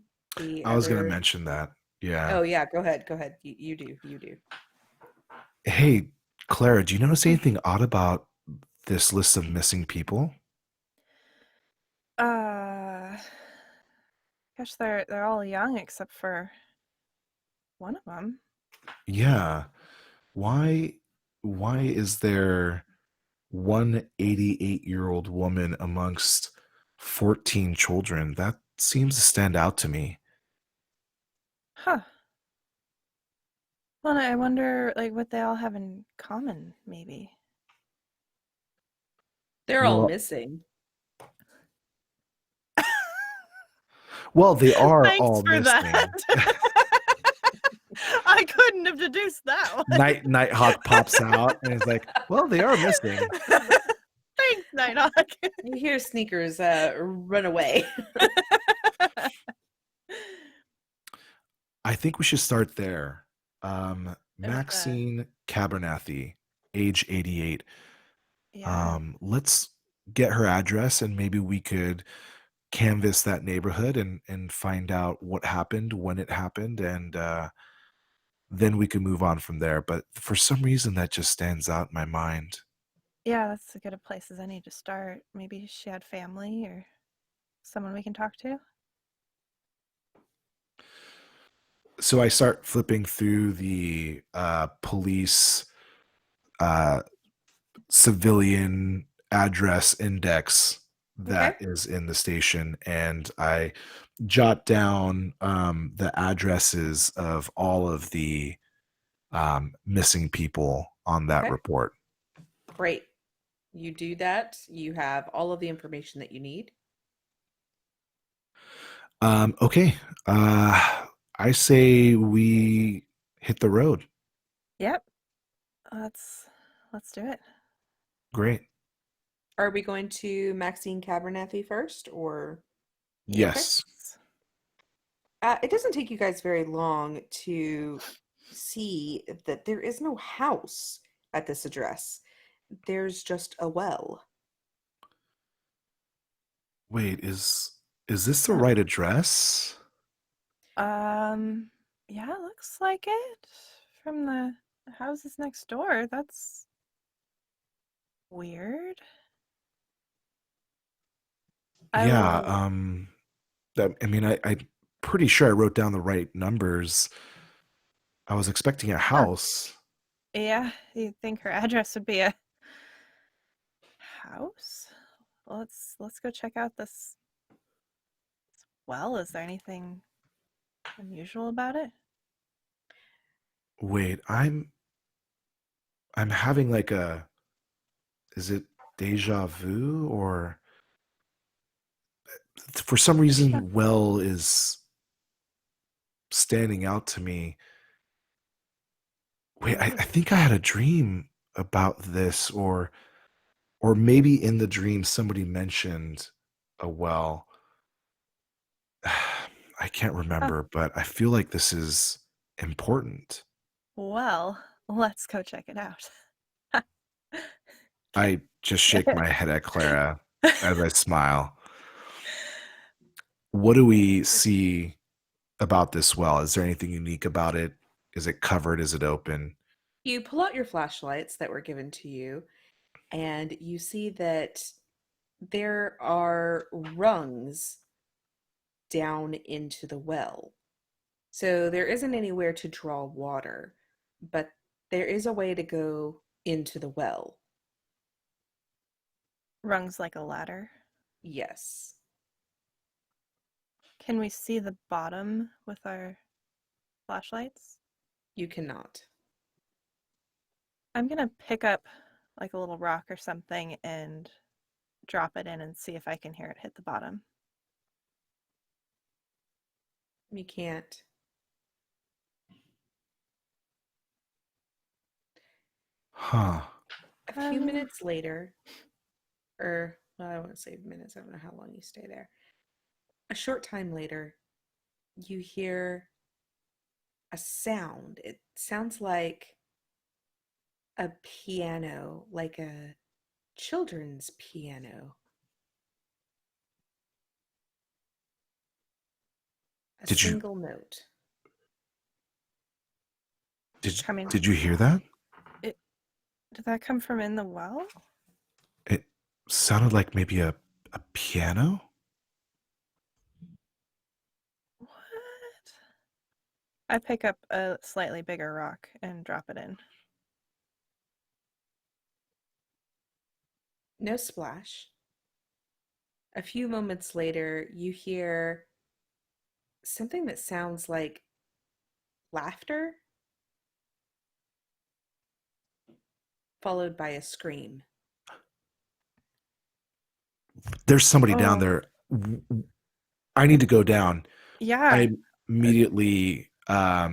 I was going to mention that. Yeah. Oh yeah, go ahead. You do. Hey, Clara, do you notice anything odd about this list of missing people? Gosh, they're all young except for one of them. Yeah. Why is there one 88-year-old woman amongst 14 children? That seems to stand out to me. Huh. Well, I wonder like what they all have in common, maybe. They're all Well- missing. Well, they are Thanks all for missing. that. I couldn't have deduced that one. Nighthawk pops out and is like, well, they are missing. Thanks, Nighthawk. You hear Sneakers run away. I think we should start there. Maxine Cabernathy, age 88. Yeah. Let's get her address and maybe we could canvass that neighborhood and find out what happened, when it happened, and then we can move on from there. But for some reason, that just stands out in my mind. Yeah, that's as good a place as any to start. Maybe she had family or someone we can talk to. So I start flipping through the police civilian address index that is in the station, and I jot down the addresses of all of the missing people on that report. Great. You do that. You have all of the information that you need. Okay. I say we hit the road. Yep. Let's do it. Great. Are we going to Maxine Cabernathy first, or? Yes. It doesn't take you guys very long to see that there is no house at this address. There's just a well. Wait, is this the right address? Yeah, looks like it. From the houses next door. That's weird. Yeah, I'm pretty sure I wrote down the right numbers. I was expecting a house. Yeah, you'd think her address would be a house. Let's go check out this well? Is there anything unusual about it? Wait, I'm having like a, is it deja vu, or for some reason well is standing out to me. Wait, I think I had a dream about this, or maybe in the dream somebody mentioned a well. I can't remember, but I feel like this is important. Well, let's go check it out. I just shake my head at Clara as I smile. What do we see about this well? Is there anything unique about it? Is it covered? Is it open? You pull out your flashlights that were given to you, and you see that there are rungs down into the well. So there isn't anywhere to draw water, but there is a way to go into the well. Rungs like a ladder. Yes. Can we see the bottom with our flashlights? You cannot. I'm gonna pick up like a little rock or something and drop it in and see if I can hear it hit the bottom. You can't. Huh. A few minutes later, or well, I won't say minutes, I don't know how long you stay there. A short time later, you hear a sound. It sounds like a piano, like a children's piano. A Did you single note. Coming. did you hear that? Did that come from in the well? It sounded like maybe a piano. What? I pick up a slightly bigger rock and drop it in. No splash. A few moments later, you hear something that sounds like laughter, followed by a scream. There's somebody down Oh. there. I need to go down. Yeah. I immediately I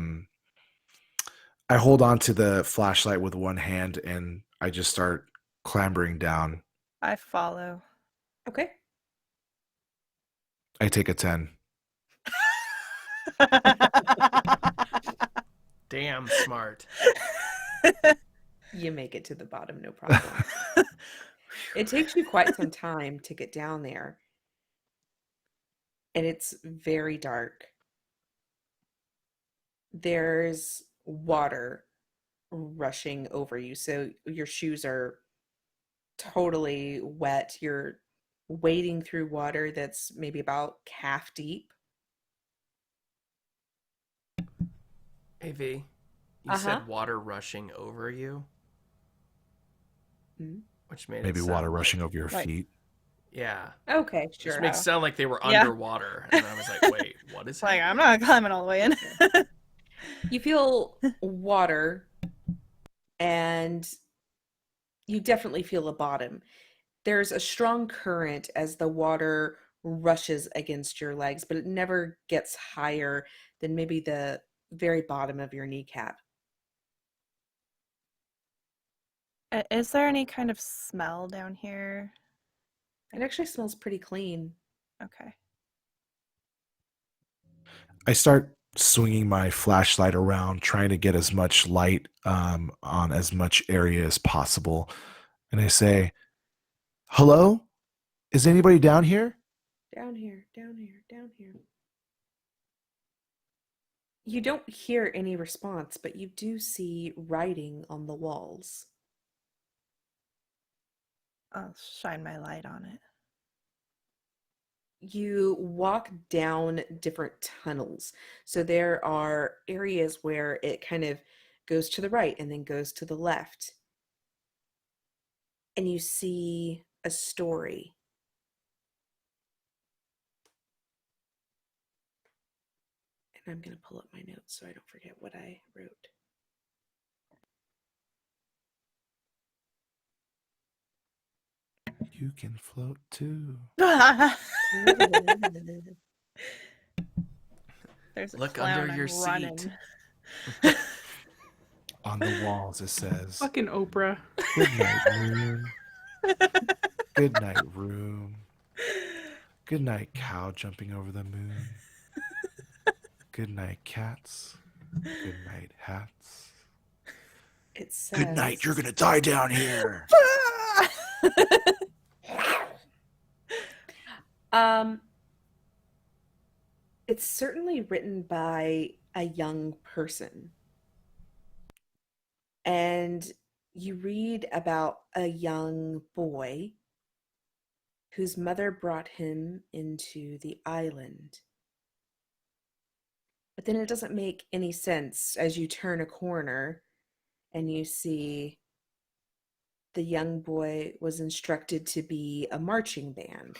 hold on to the flashlight with one hand and I just start clambering down. I follow. Okay. I take a 10. Damn smart. You make it to the bottom, no problem. It takes you quite some time to get down there. And it's very dark. There's water rushing over you. So your shoes are totally wet. You're wading through water that's maybe about calf deep. AV, you Uh-huh. said water rushing over you, Mhm. which made Maybe it water sound rushing like, over your Like- feet. yeah, Okay, just sure. makes it sound like they were Yeah. underwater, and I was like, wait, what is Like, happening? I'm not climbing all the way in. You feel water, and you definitely feel a bottom. There's a strong current as the water rushes against your legs, but it never gets higher than maybe the very bottom of your kneecap. Is there any kind of smell down here? It actually smells pretty clean. Okay. I start swinging my flashlight around, trying to get as much light on as much area as possible. And I say, "Hello? Is anybody down here?" Down here, down here, down here. You don't hear any response, but you do see writing on the walls. I'll shine my light on it. You walk down different tunnels. So there are areas where it kind of goes to the right and then goes to the left. And you see a story. And I'm going to pull up my notes so I don't forget what I wrote. You can float too. There's a Look clown under your I'm running. seat. On the walls it says, Fucking Oprah. "Good night, moon. Good night, room. Good night, cow jumping over the moon. Good night, cats. Good night, hats. It says, Good night, you're gonna die down here." It's certainly written by a young person. And you read about a young boy whose mother brought him into the island. But then it doesn't make any sense as you turn a corner and you see the young boy was instructed to be a marching band.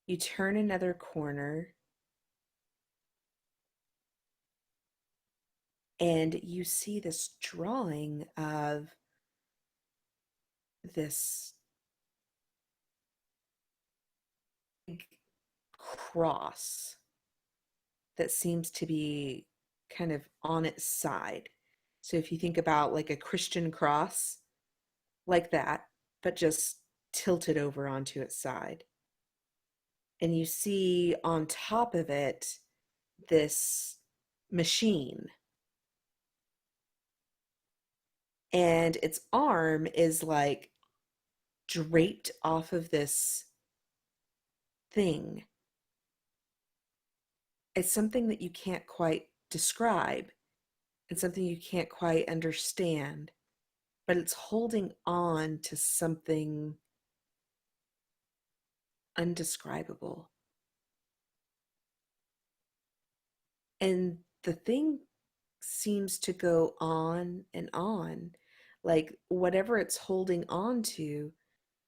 You turn another corner and you see this drawing of this big cross that seems to be kind of on its side. So if you think about like a Christian cross, like that, but just tilted over onto its side. And you see on top of it this machine. And its arm is like draped off of this thing. It's something that you can't quite describe. It's something you can't quite understand, but it's holding on to something undescribable. And the thing seems to go on and on. Like whatever it's holding on to,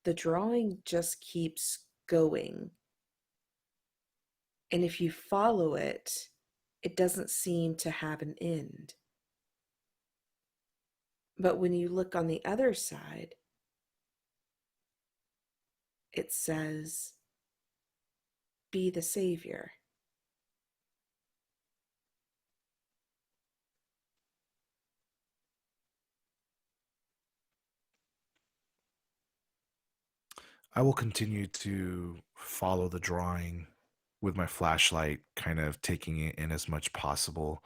the drawing just keeps going. And if you follow it, it doesn't seem to have an end. But when you look on the other side, it says, "Be the Savior." I will continue to follow the drawing with my flashlight, kind of taking it in as much possible,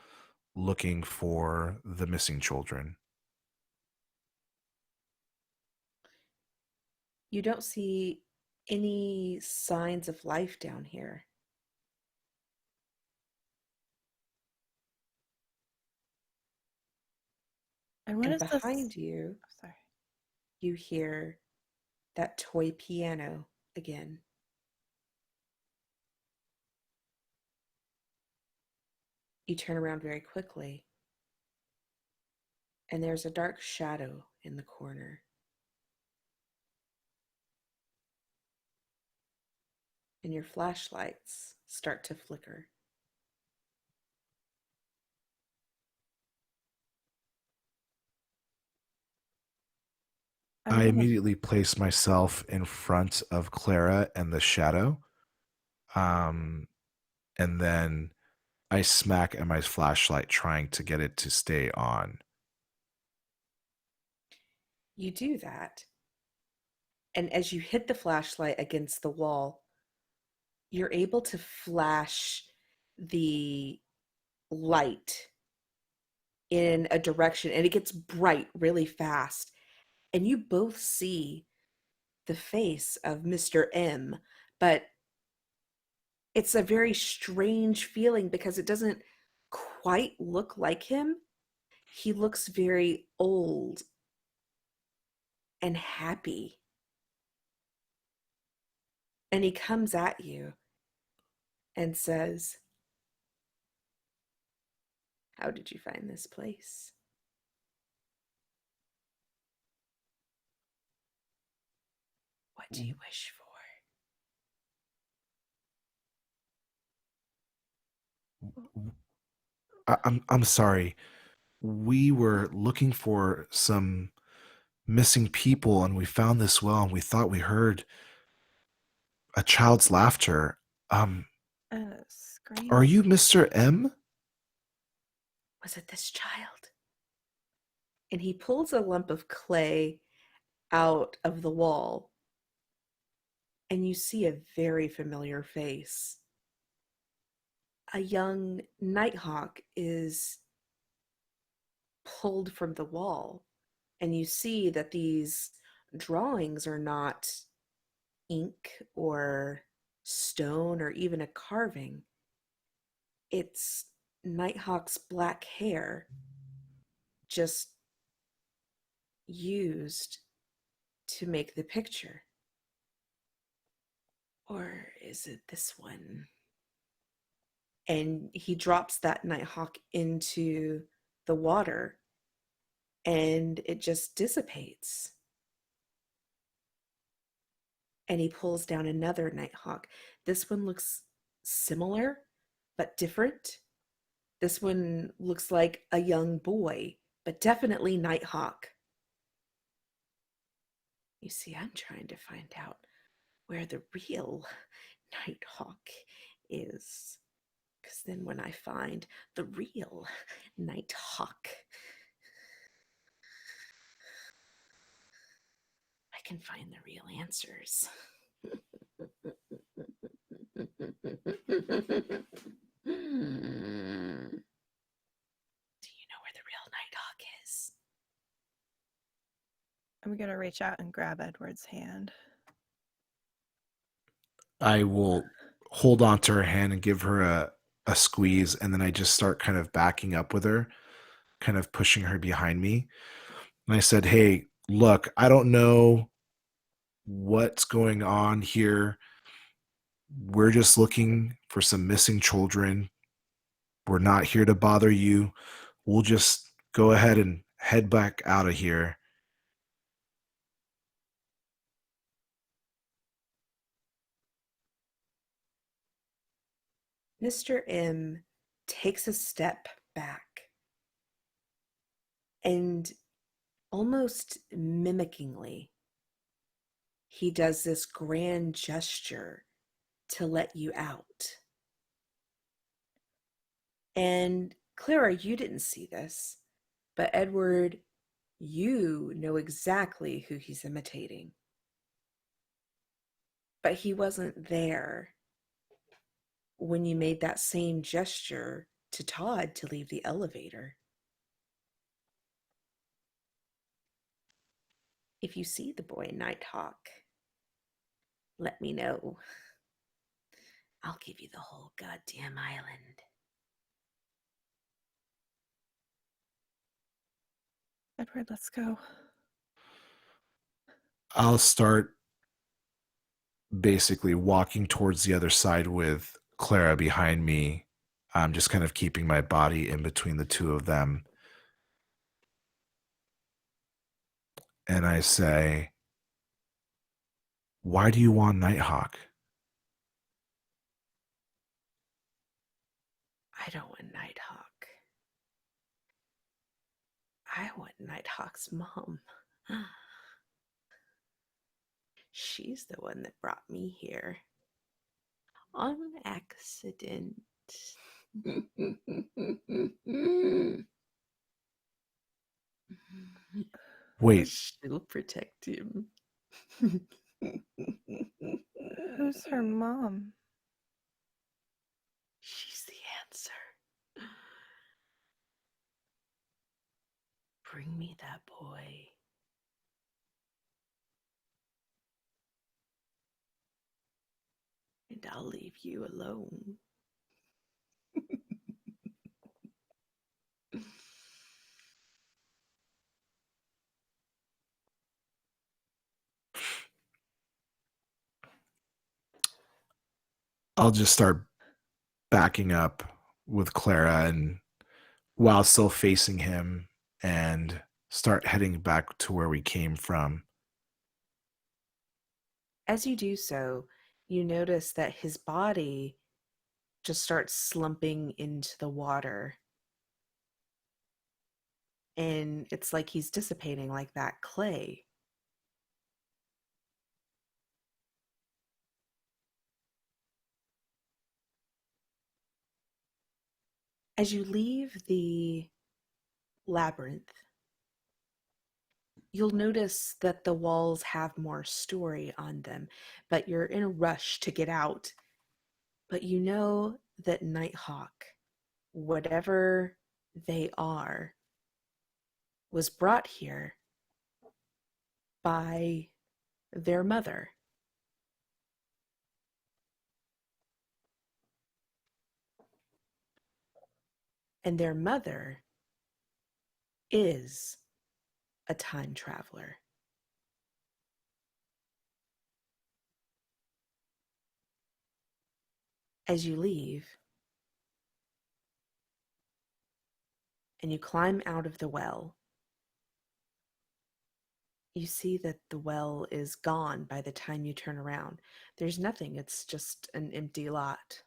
looking for the missing children. You don't see any signs of life down here. And what And is this? behind you, Oh, sorry. you hear that toy piano again. You turn around very quickly, and there's a dark shadow in the corner. And your flashlights start to flicker. I immediately place myself in front of Clara and the shadow. And then I smack at my flashlight, trying to get it to stay on. You do that. And as you hit the flashlight against the wall, you're able to flash the light in a direction, and it gets bright really fast. And you both see the face of Mr. M, but it's a very strange feeling because it doesn't quite look like him. He looks very old and happy. And he comes at you and says, "How did you find this place? What do you wish for?" I'm sorry. We were looking for some missing people, and we found this well, and we thought we heard a child's laughter. Um, Scream. are you Mr. M? Was it this child? And he pulls a lump of clay out of the wall, and you see a very familiar face. A young nighthawk is pulled from the wall, and you see that these drawings are not ink or stone or even a carving. It's Nighthawk's black hair just used to make the picture. Or is it this one? And he drops that Nighthawk into the water and it just dissipates. And he pulls down another Nighthawk. This one looks similar but different. This one looks like a young boy, but definitely Nighthawk. You see, I'm trying to find out where the real Nighthawk is. Because then when I find the real Nighthawk, I can find the real answers. Do you know where the real Nighthawk is? I'm going to reach out and grab Edward's hand. I will hold on to her hand and give her a squeeze, and then I just start kind of backing up with her, kind of pushing her behind me. And I said, "Hey, look, I don't know what's going on here. We're just looking for some missing children. We're not here to bother you. We'll just go ahead and head back out of here." Mr. M takes a step back and almost mimicingly, he does this grand gesture to let you out. And Clara, you didn't see this, but Edward, you know exactly who he's imitating. But he wasn't there when you made that same gesture to Todd to leave the elevator. If you see the boy Nighthawk, let me know. I'll give you the whole goddamn island. Edward, let's go. I'll start basically walking towards the other side with Clara behind me. I'm just kind of keeping my body in between the two of them. And I say, "Why do you want Nighthawk?" I don't want Nighthawk. I want Nighthawk's mom. She's the one that brought me here. On accident. Wait, She'll protect him. Who's her mom? She's the answer. Bring me that boy. And I'll leave you alone. I'll just start backing up with Clara and while still facing him and start heading back to where we came from. As you do so, you notice that his body just starts slumping into the water. and it's like he's dissipating like that clay. As you leave the labyrinth, you'll notice that the walls have more story on them, but you're in a rush to get out. But you know that Nighthawk, whatever they are, was brought here by their mother. And their mother is a time traveler. As you leave and you climb out of the well, you see that the well is gone by the time you turn around. There's nothing, it's just an empty lot.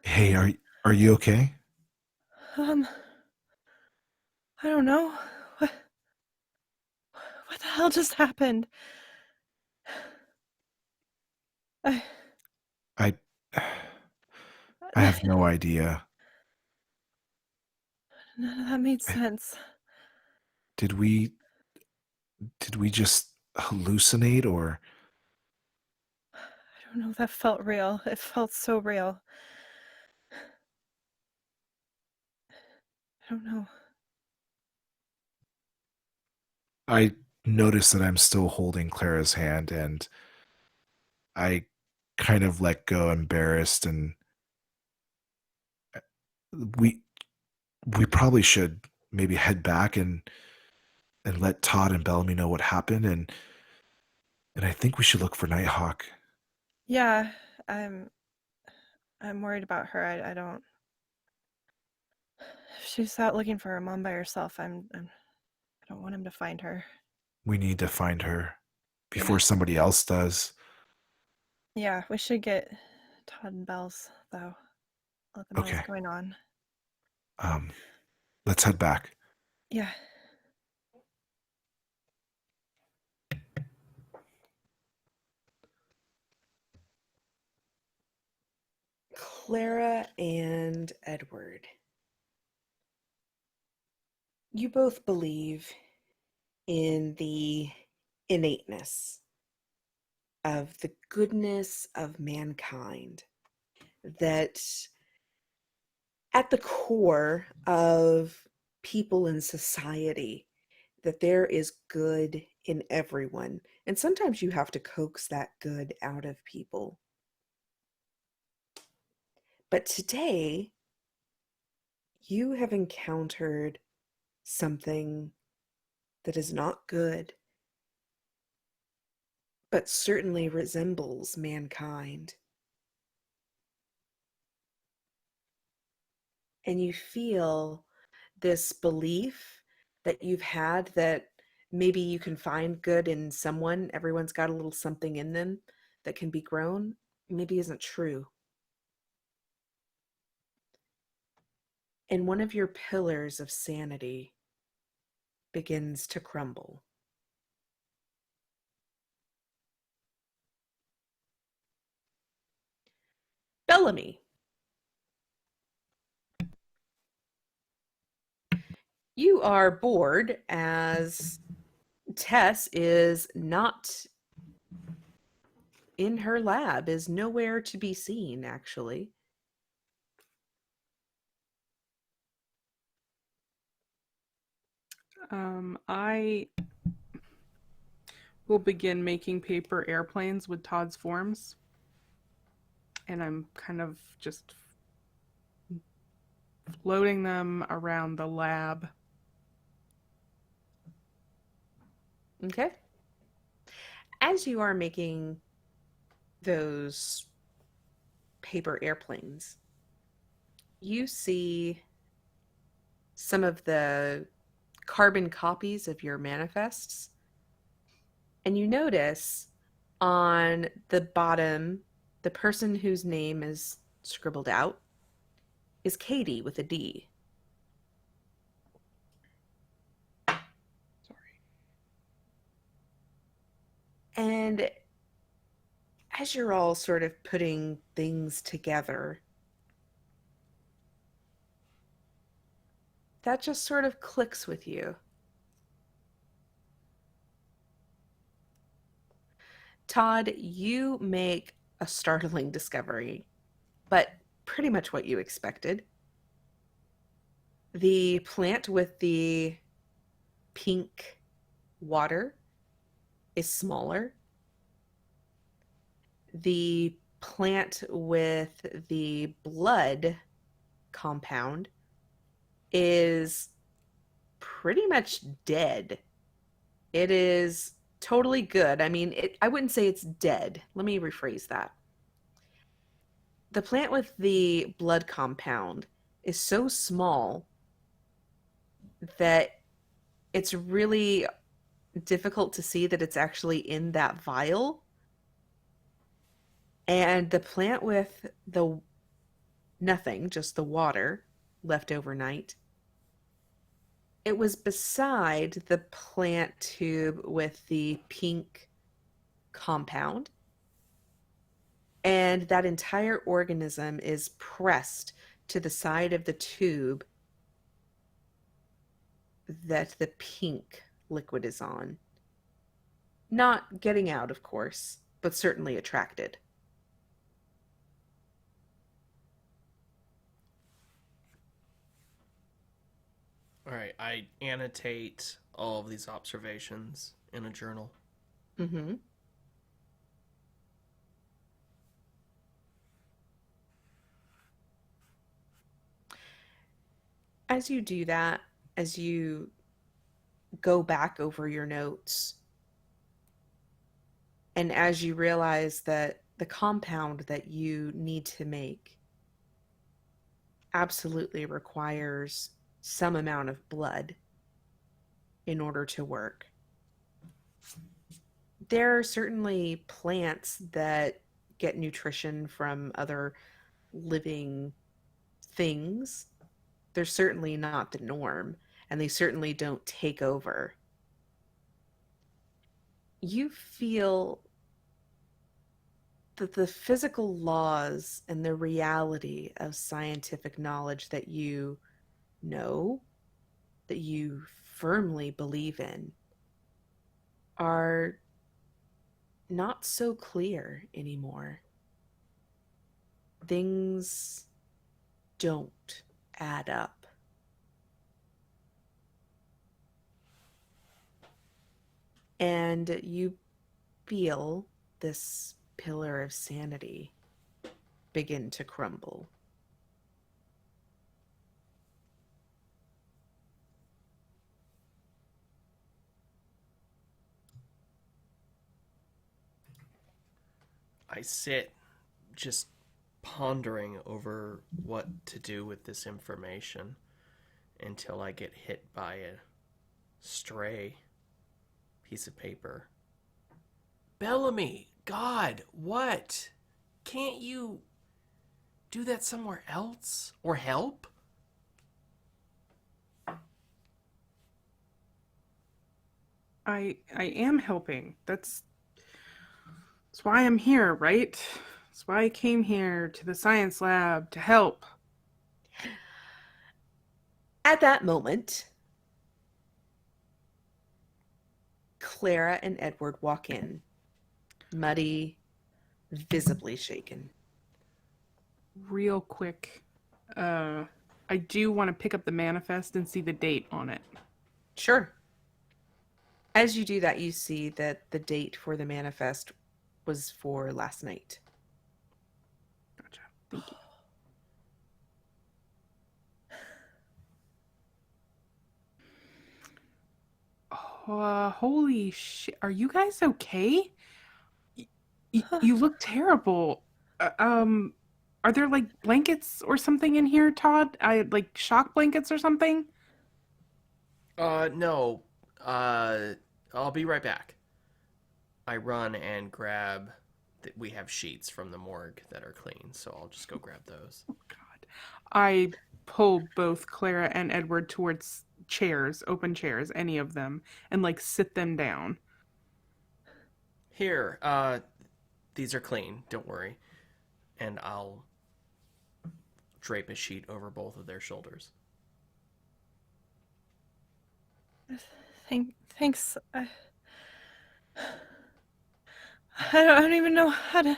Hey, are you okay? I don't know. What the hell just happened? I I I have no idea. None of that made sense. Did we just hallucinate, or I don't know. That felt real. It felt so real. I don't know. I notice that I'm still holding Clara's hand, and I kind of let go, embarrassed, and we we probably should maybe head back and let Todd and Bellamy know what happened, and I think we should look for Nighthawk. Yeah, I'm worried about her. I don't. If she's out looking for her mom by herself, I don't want him to find her. We need to find her Yeah. before somebody else does. Yeah, we should get Todd and Bells though. Let them know Okay. what's going on. Let's head back. Yeah. Clara and Edward, you both believe in the innateness of the goodness of mankind, that at the core of people in society, that there is good in everyone. And sometimes you have to coax that good out of people. But today, you have encountered something that is not good, but certainly resembles mankind. And you feel this belief that you've had that maybe you can find good in someone, everyone's got a little something in them that can be grown, maybe isn't true. And one of your pillars of sanity begins to crumble. Bellamy, you are bored as Tess is not in her lab, is nowhere to be seen, actually. I will begin making paper airplanes with Todd's forms. And I'm kind of just floating them around the lab. Okay. As you are making those paper airplanes, you see some of the carbon copies of your manifests, and you notice on the bottom The person whose name is scribbled out is Katie with a D. Sorry. And as you're all sort of putting things together, that just sort of clicks with you. Todd, you make a startling discovery, but pretty much what you expected. The plant with the pink water is smaller. The plant with the blood compound is pretty much dead. It is totally good. I mean, I wouldn't say it's dead. Let me rephrase that. The plant with the blood compound is so small that it's really difficult to see that it's actually in that vial. And the plant with the nothing, just the water left overnight, it was beside the plant tube with the pink compound. And that entire organism is pressed to the side of the tube that the pink liquid is on. Not getting out, of course, but certainly attracted. All right, I annotate all of these observations in a journal. Mm-hmm. As you do that, as you go back over your notes, and as you realize that the compound that you need to make absolutely requires some amount of blood in order to work. There are certainly plants that get nutrition from other living things. They're certainly not the norm, and they certainly don't take over. You feel that the physical laws and the reality of scientific knowledge that you know, that you firmly believe in, are not so clear anymore. Things don't add up. And you feel this pillar of sanity begin to crumble. I sit just pondering over what to do with this information until I get hit by a stray piece of paper. Bellamy, God, what? Can't you do that somewhere else? Or help? I am helping. That's why I'm here, right? That's why I came here to the science lab to help. At that moment, Clara and Edward walk in, muddy, visibly shaken. Real quick, I do want to pick up the manifest and see the date on it. Sure. As you do that, you see that the date for the manifest was for last night. Gotcha. Thank you. Holy shit. Are you guys okay? You look terrible. Are there like blankets or something in here, Todd? Like shock blankets or something? No. I'll be right back. I run and grab we have sheets from the morgue that are clean, so I'll just go grab those. Oh, God. I pull both Clara and Edward towards chairs, open chairs, any of them, and like sit them down. Here, these are clean. Don't worry, and I'll drape a sheet over both of their shoulders. Thanks. I don't even know how to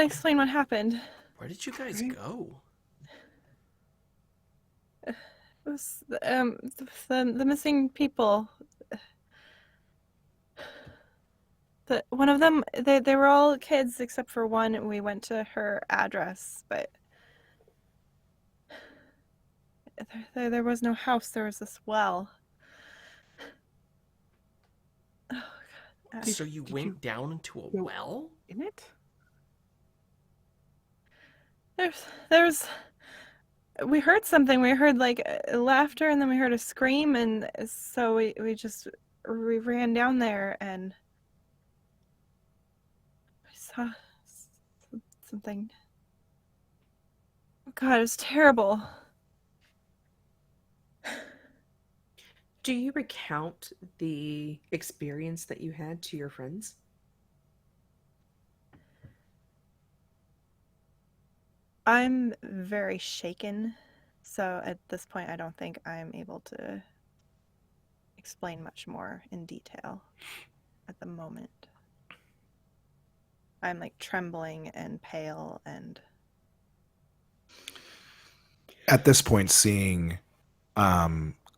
explain what happened. Where did you guys Right. go? It was the missing people. One of them, they were all kids except for one, and we went to her address, but there was no house. There was this well. Oh, God. Did- So you did went you down into a go- well? In it? There's we heard something. We heard like laughter, and then we heard a scream, and so we ran down there, and I saw something. Oh, God, it was terrible. Do you recount the experience that you had to your friends? I'm very shaken, so at this point, I don't think I'm able to explain much more in detail at the moment. I'm like trembling and pale and At this point, seeing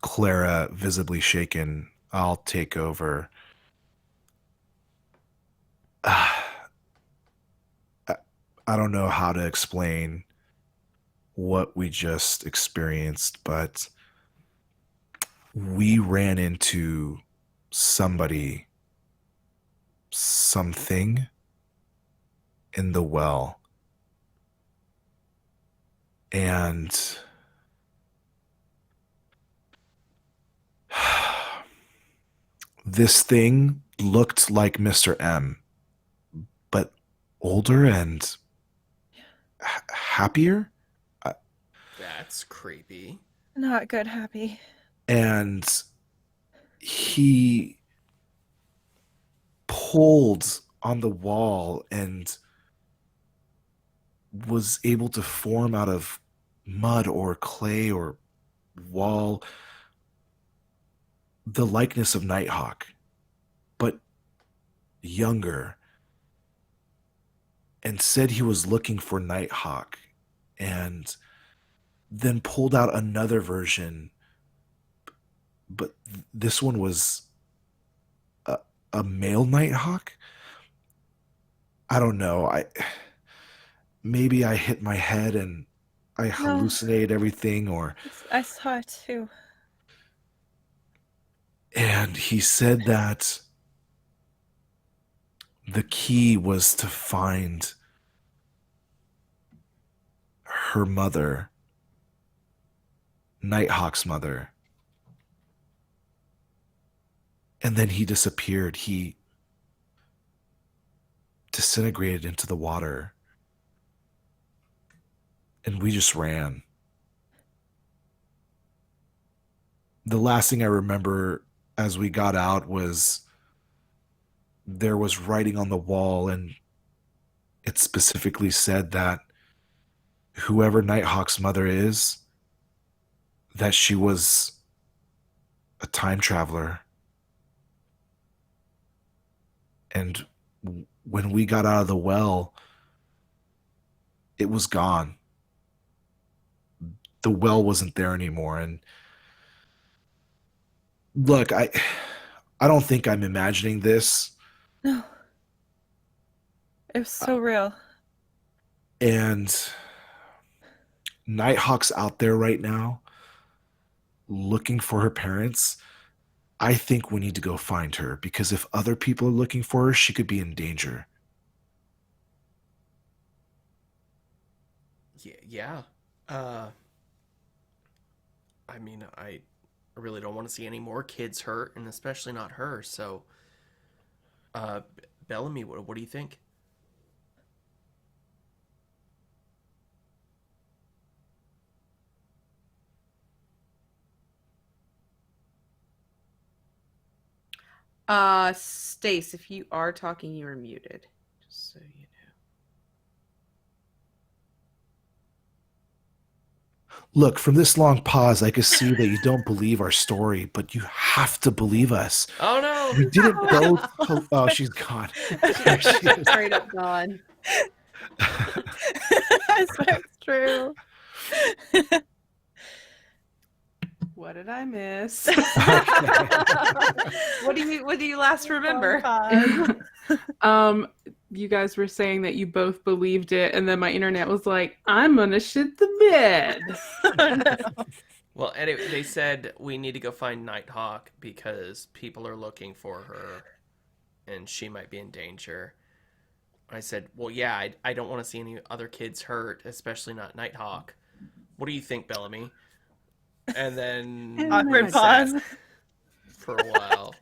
Clara visibly shaken, I'll take over. I don't know how to explain what we just experienced, but we ran into somebody, something in the well. And this thing looked like Mr. M, but older and happier. That's creepy. not good, happy. And he pulled on the wall and was able to form out of mud or clay or wall the likeness of Nighthawk, but younger, and said he was looking for Nighthawk, and then pulled out another version, but this one was a male Nighthawk. I don't know. Maybe I hit my head and I hallucinated everything, or I saw it too. and he said that the key was to find her mother, Nighthawk's mother. And then he disappeared. He disintegrated into the water. And we just ran. The last thing I remember as we got out was there was writing on the wall, and it specifically said that whoever Nighthawk's mother is, that she was a time traveler. And when we got out of the well, it was gone. The well wasn't there anymore. And look, I don't think I'm imagining this. No. It was so real. And Nighthawk's out there right now looking for her parents. I think we need to go find her, because if other people are looking for her, she could be in danger. Yeah. I mean, I really don't want to see any more kids hurt, and especially not her. So, Bellamy, what do you think? Stace, if you are talking, you are muted. Just so you know. Look, from this long pause, I can see that you don't believe our story, but you have to believe us. Oh no! We didn't go. Oh, she's gone. There she is. Straight up gone. I swear it's true. What did I miss? What do you last remember? You guys were saying that you both believed it, and then my internet was like, "I'm gonna shit the bed." Oh, no. Well, anyway, they said we need to go find Nighthawk because people are looking for her, and she might be in danger. I said, well, yeah, I don't want to see any other kids hurt, especially not Nighthawk. What do you think, Bellamy? And then Awkward we sat pause. for a while.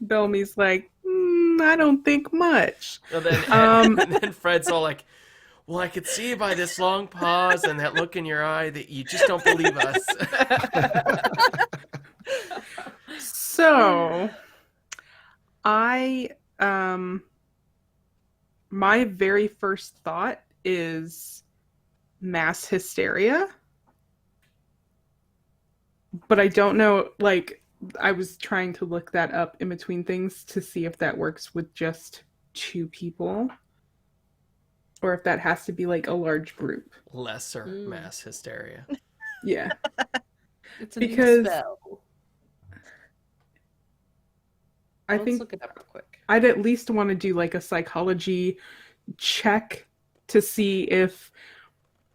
Bellamy's like, I don't think much. And then, and then Fred's all like, well, I could see by this long pause and that look in your eye that you just don't believe us. So, I, my very first thought is mass hysteria. But I don't know, like, I was trying to look that up in between things to see if that works with just 2 people. Or if that has to be like a large group. Lesser mass hysteria. Yeah. It's a Because new spell. I Let's think look it up real quick. I'd at least want to do like a psychology check to see if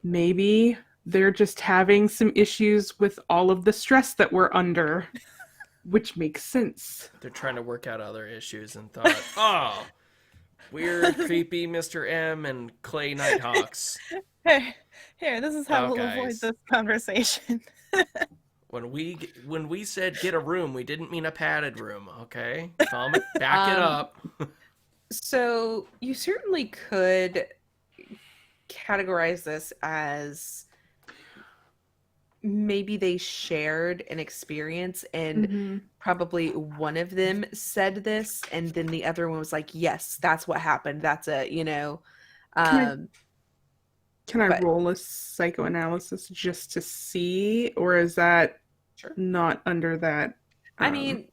maybe they're just having some issues with all of the stress that we're under, which makes sense. They're trying to work out other issues and thought, oh, weird, creepy Mr. M and Clay Nighthawks. Here, this is how Oh, we'll avoid guys. this conversation. When we said get a room, we didn't mean a padded room, okay? Calm it, back it up. So you certainly could categorize this as maybe they shared an experience and probably one of them said this and then the other one was like, yes, that's what happened. That's a, Can I but- roll a psychoanalysis just to see, or is that Sure. not under that? I mean,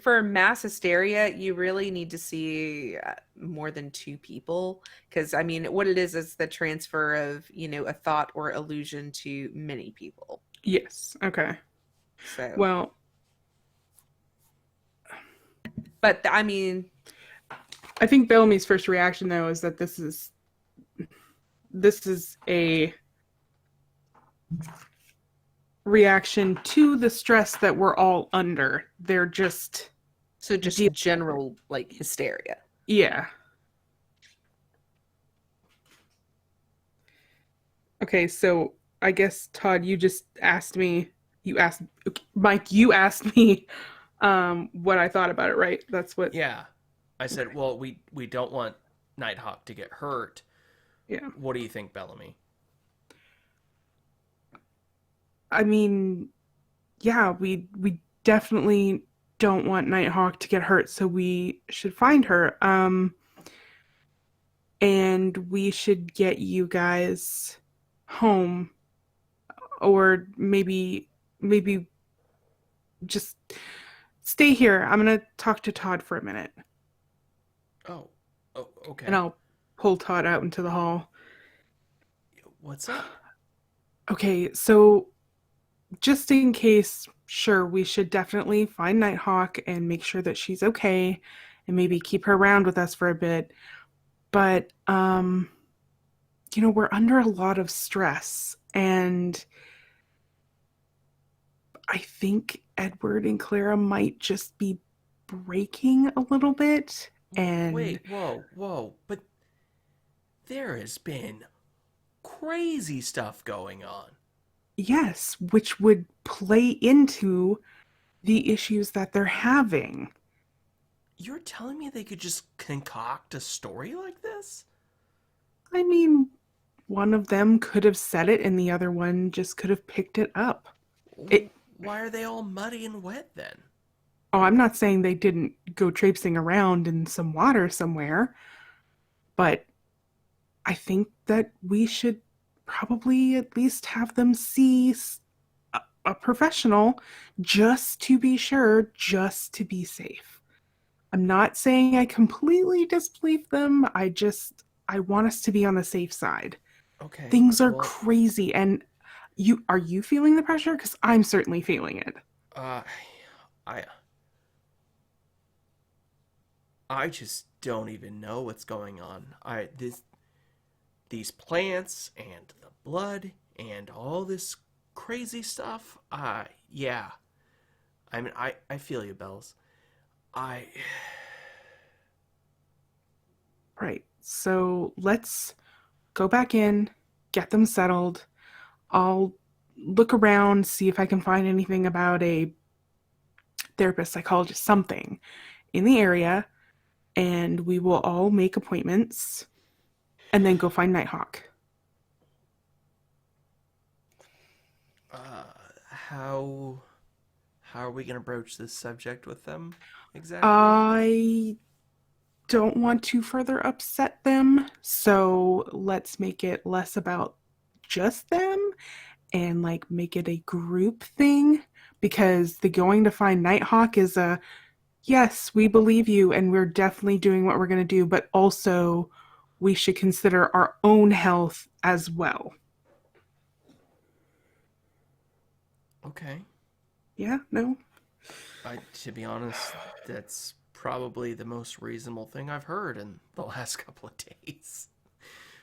for mass hysteria, you really need to see more than 2 people because, I mean, what it is the transfer of, a thought or illusion to many people. Yes. Okay. So, Well, but I mean, I think Bellamy's first reaction though is that this is a reaction to the stress that we're all under. They're just so just general like hysteria. yeah. Okay, so I guess Todd, you just asked me. Mike. You asked me what I thought about it, right? That's what. Yeah. I said, well, we don't want Nighthawk to get hurt. Yeah. What do you think, Bellamy? I mean, yeah, we definitely don't want Nighthawk to get hurt, so we should find her. And we should get you guys home, or maybe just stay here. I'm gonna talk to Todd for a minute, Oh, okay. and I'll pull Todd out into the hall. What's up? Okay, so just in case, sure, we should definitely find Nighthawk and make sure that she's okay and maybe keep her around with us for a bit. But, we're under a lot of stress, and I think Edward and Clara might just be breaking a little bit. And Wait, whoa. But there has been crazy stuff going on. yes, which would play into the issues that they're having. You're telling me they could just concoct a story like this? I mean, one of them could have said it and the other one just could have picked it up. It, Why are they all muddy and wet then? oh, I'm not saying they didn't go traipsing around in some water somewhere, but I think that we should probably at least have them see a professional just to be sure, just to be safe. I'm not saying I completely disbelieve them. I want us to be on the safe side. Okay, Things are well, crazy, and you feeling the pressure? Because I'm certainly feeling it. uh, I I just don't even know what's going on. These plants and the blood and all this crazy stuff. Yeah. I mean, I feel you, Bells. I Right. So let's go back in, get them settled. I'll look around, see if I can find anything about a therapist, psychologist, something in the area, and we will all make appointments and then go find Nighthawk. uh how how are we going to broach this subject with them exactly? I don't want to further upset them, so let's make it less about just them and like make it a group thing because the going to find Nighthawk is a yes, we believe you and we're definitely doing what we're going to do, but also we should consider our own health as well. Okay. Yeah, no? To be honest, that's probably the most reasonable thing I've heard in the last couple of days.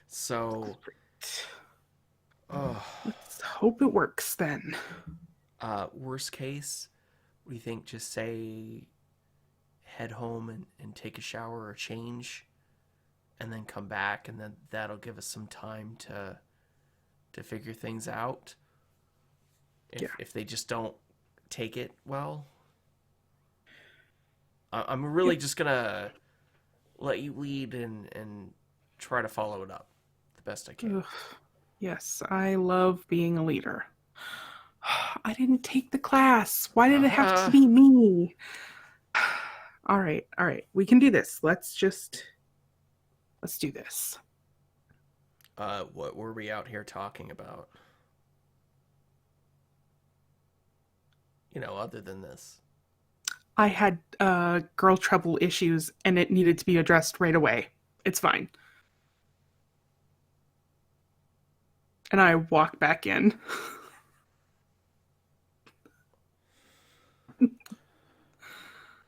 So, oh, Let's hope it works then. worst case, we think just say head home and take a shower or change and then come back and then that'll give us some time to figure things out. Yeah. If they just don't take it well, I'm really Yep. just gonna let you lead and try to follow it up the best I can. Ugh. Yes, I love being a leader. I didn't take the class. Why did it have to Uh, be me? All right. We can do this. Let's do this. what were we out here talking about? Other than this. I had girl trouble issues and it needed to be addressed right away. It's fine. And I walk back in.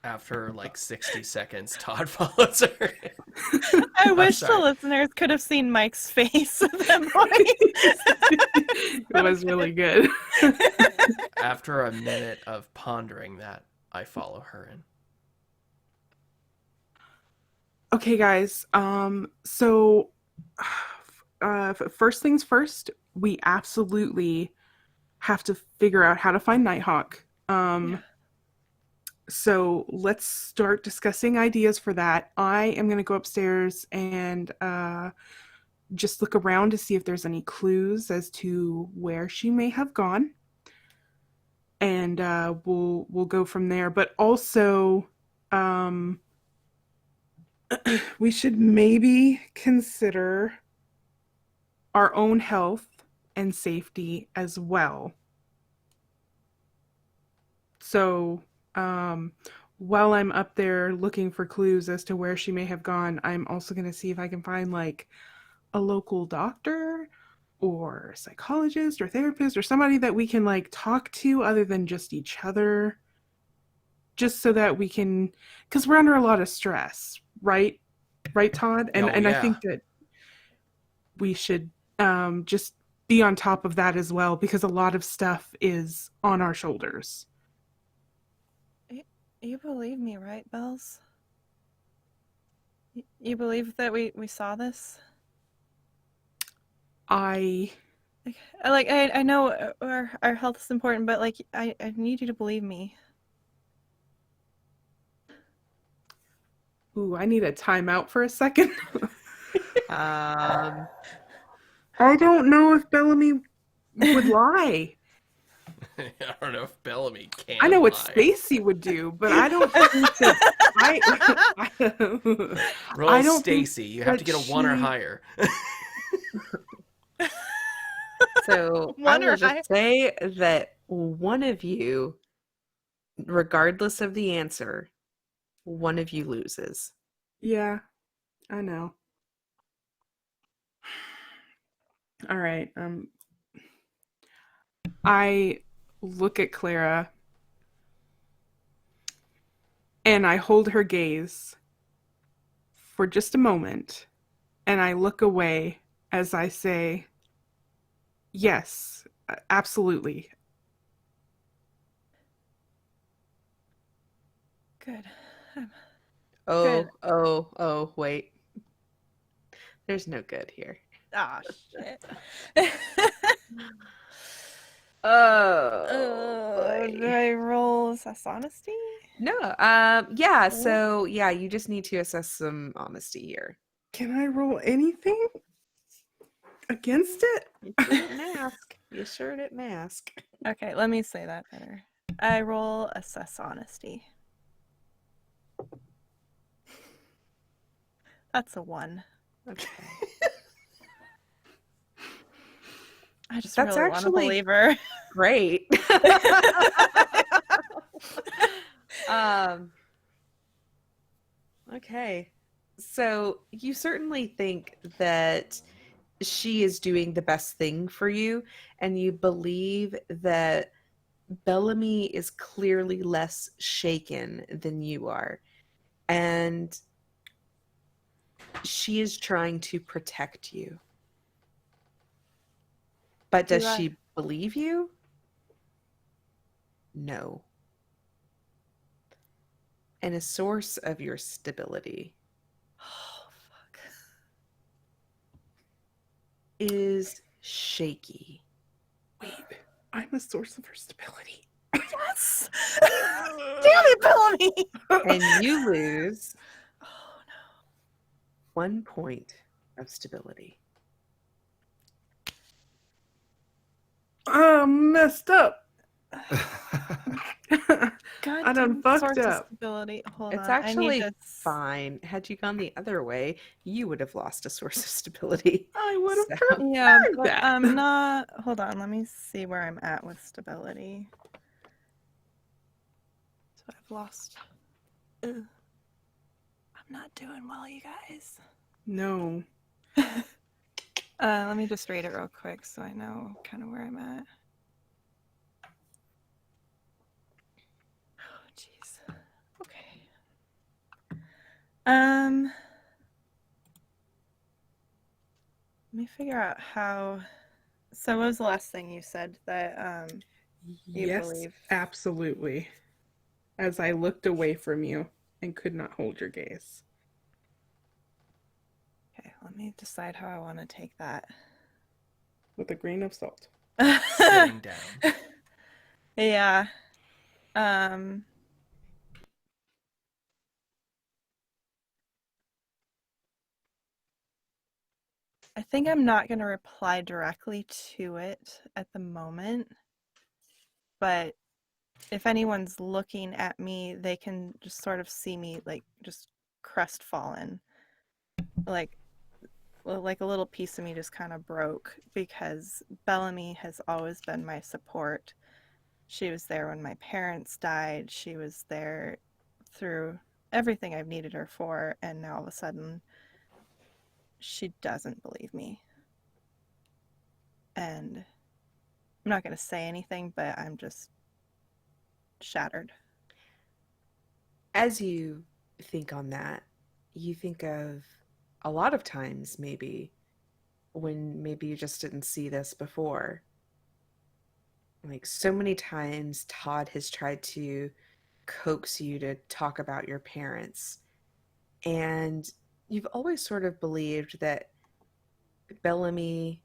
After like 60 seconds, Todd follows her. I wish the sorry. listeners could have seen Mike's face at that point. It was really good. After a minute of pondering that, I follow her in. Okay, guys. So first things first, we absolutely have to figure out how to find Nighthawk. So let's start discussing ideas for that. I am going to go upstairs and just look around to see if there's any clues as to where she may have gone, and we'll go from there. But also, we should maybe consider our own health and safety as well. So, while I'm up there looking for clues as to where she may have gone, I'm also going to see if I can find like a local doctor or psychologist or therapist or somebody that we can like talk to other than just each other, just so that we can, because we're under a lot of stress, right? Right, Todd? Oh, And I yeah. think that we should just be on top of that as well because a lot of stuff is on our shoulders. You believe me, right, Bells? You believe that we saw this? I I know our health is important, but like I need you to believe me. Ooh, I need a timeout for a second. Um, I don't know if Bellamy would lie. I don't know if Bellamy can I know what lie. Stacy would do, but I don't think that I Roll I don't think Stacy. You have to that get a 1 or she higher. so I One will or higher. just say that one of you, regardless of the answer, one of you loses. Yeah, I know. All right. I look at Clara and I hold her gaze for just a moment and I look away as I say, "Yes, absolutely." Good. Oh, oh, wait. There's no good here. Ah, shit. Oh, Do boy. I roll assess honesty? No, yeah, so yeah, you just need to assess some honesty here. Can I roll anything against it? You sure didn't ask. You sure didn't ask. Okay, let me say that better. I roll assess honesty. That's a 1. Okay. I just That's really want to actually believe her. great. um okay. So you certainly think that she is doing the best thing for you, and you believe that Bellamy is clearly less shaken than you are. And she is trying to protect you. But does Do I- she believe you? No. And a source of your stability Oh, fuck. is shaky. Wait, I'm a source of her stability. Yes! Damn it, Bellamy! And you lose Oh, 1 point of stability. I'm messed up. God I done damn fucked source of up. stability. Hold It's on. I need actually to fine. Had you gone the other way, you would have lost a source of stability. I would have So- preferred Yeah, but that. I'm not. Hold on. Let me see where I'm at with stability. So I've lost. Ugh. I'm not doing well, you guys. No. Let me just read it real quick so I know kind of where I'm at. Oh, jeez. Okay. Let me figure out how. So, what was the last thing you said that you Yes, believe? absolutely. As I looked away from you and could not hold your gaze. Okay, let me decide how I want to take that. With a grain of salt. Sitting down. Yeah. Um. I think I'm not going to reply directly to it at the moment. But if anyone's looking at me, they can just sort of see me like just crestfallen. Like a little piece of me just kind of broke because Bellamy has always been my support. She was there when my parents died. She was there through everything I've needed her for, and now all of a sudden she doesn't believe me. And I'm not going to say anything, but I'm just shattered. As you think on that, you think of a lot of times maybe when maybe you just didn't see this before. Like so many times Todd has tried to coax you to talk about your parents. And you've always sort of believed that Bellamy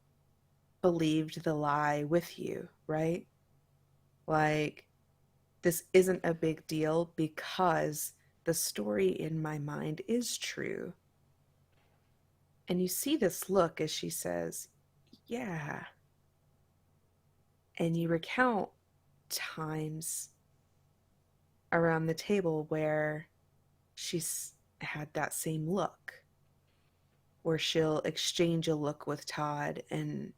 believed the lie with you, right? Like, this isn't a big deal because the story in my mind is true. And you see this look as she says, yeah. And you recount times around the table where she's had that same look, where she'll exchange a look with Todd, and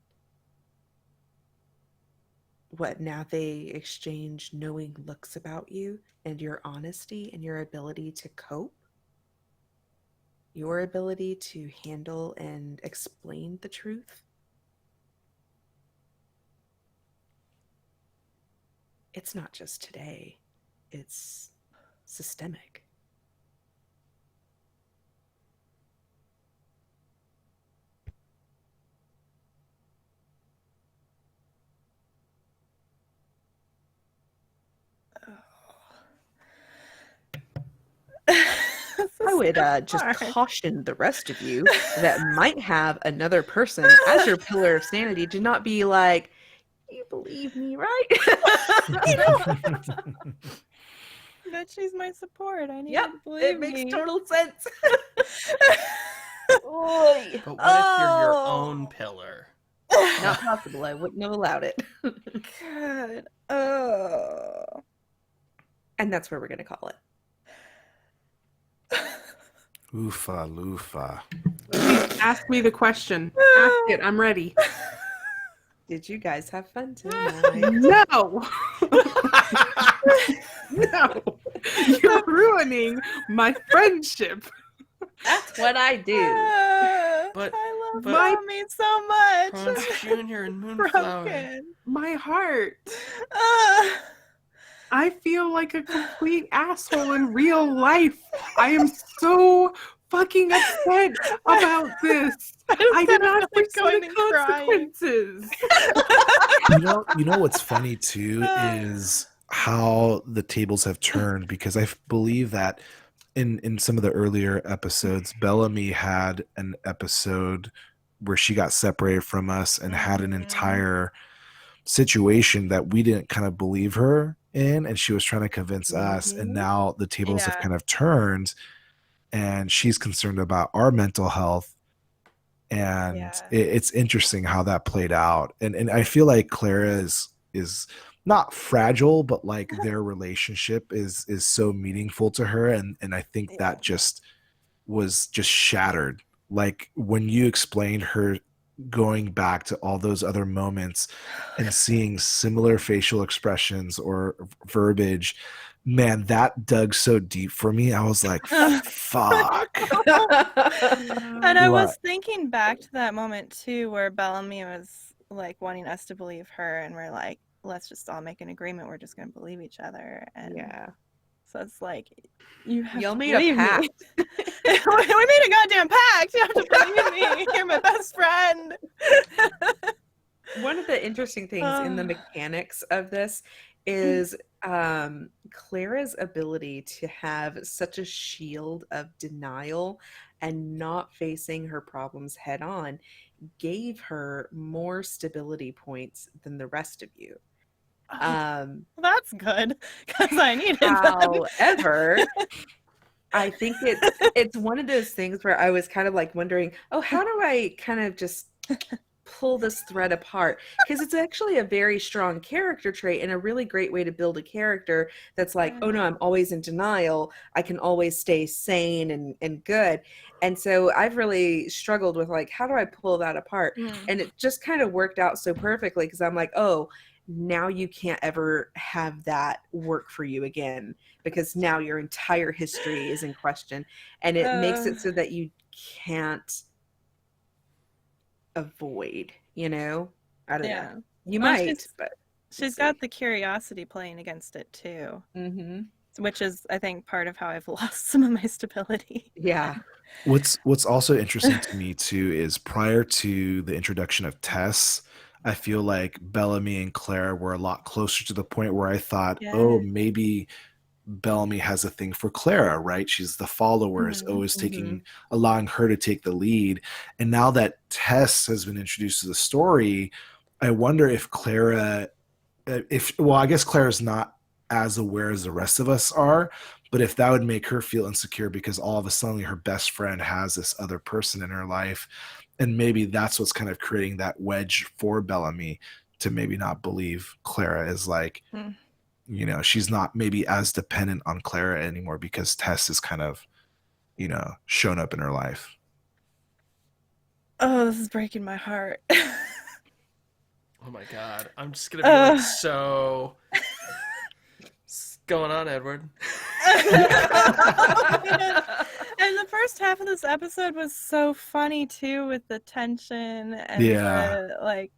what now they exchange knowing looks about you and your honesty and your ability to cope, your ability to handle and explain the truth. It's not just today, it's systemic. I would just caution the rest of you that might have another person as your pillar of sanity to not be like, you believe me, right? But she's my support. I need Yep, to believe it makes me. total sense. But what if you're your own pillar? Not possible. I wouldn't have allowed it. God. Oh. And that's where we're going to call it. Oofa loofah. Ask me the question. Ask it. I'm ready. Did you guys have fun tonight? No. No. You're ruining my friendship. That's what I do. But I love but- Mommy so much. Franz Jr. and Moonflower. Broken. My heart. Ah. I feel like a complete asshole in real life. I am so fucking upset about this. I did not foresee the consequences. You know what's funny too is how the tables have turned, because I believe that in some of the earlier episodes, Bellamy had an episode where she got separated from us and had an entire situation that we didn't kind of believe her in, and she was trying to convince us, and now the tables have kind of turned and she's concerned about our mental health, and it's interesting how that played out, and I feel like Clara is not fragile, but like their relationship is so meaningful to her, and I think that just was just shattered. Like when you explained her going back to all those other moments and seeing similar facial expressions or verbiage, man, that dug so deep for me. I was like, fuck. And I was thinking back to that moment too, where Bellamy was like wanting us to believe her, and we're like, let's just all make an agreement. We're just going to believe each other. And so it's like, y'all made a pact. We made a goddamn pact. You have to believe me. You're my best friend. One of the interesting things in the mechanics of this is Clara's ability to have such a shield of denial and not facing her problems head on gave her more stability points than the rest of you. That's good, because I needed However, I think it's one of those things where I was kind of like wondering, oh, how do I kind of just pull this thread apart? Because it's actually a very strong character trait and a really great way to build a character that's like, oh no, I'm always in denial. I can always stay sane and good. And so I've really struggled with like, how do I pull that apart? And it just kind of worked out so perfectly, because I'm like, oh, now you can't ever have that work for you again, because now your entire history is in question, and it makes it so that you can't avoid, I don't know. You might, but she's got the curiosity playing against it too, which is, I think, part of how I've lost some of my stability. What's also interesting to me too is prior to the introduction of Tess, I feel like Bellamy and Claire were a lot closer to the point where I thought, oh, maybe Bellamy has a thing for Clara, right? She's the follower, is always allowing her to take the lead. And now that Tess has been introduced to the story, I wonder if Clara, I guess Clara's not as aware as the rest of us are, But if that would make her feel insecure because all of a sudden her best friend has this other person in her life, and maybe that's what's kind of creating that wedge for Bellamy to maybe not believe Clara is like, she's not maybe as dependent on Clara anymore because Tess is kind of, shown up in her life. Oh, this is breaking my heart. Oh my god. I'm just gonna be like so. What's going on, Edward? And the first half of this episode was so funny too, with the tension and the,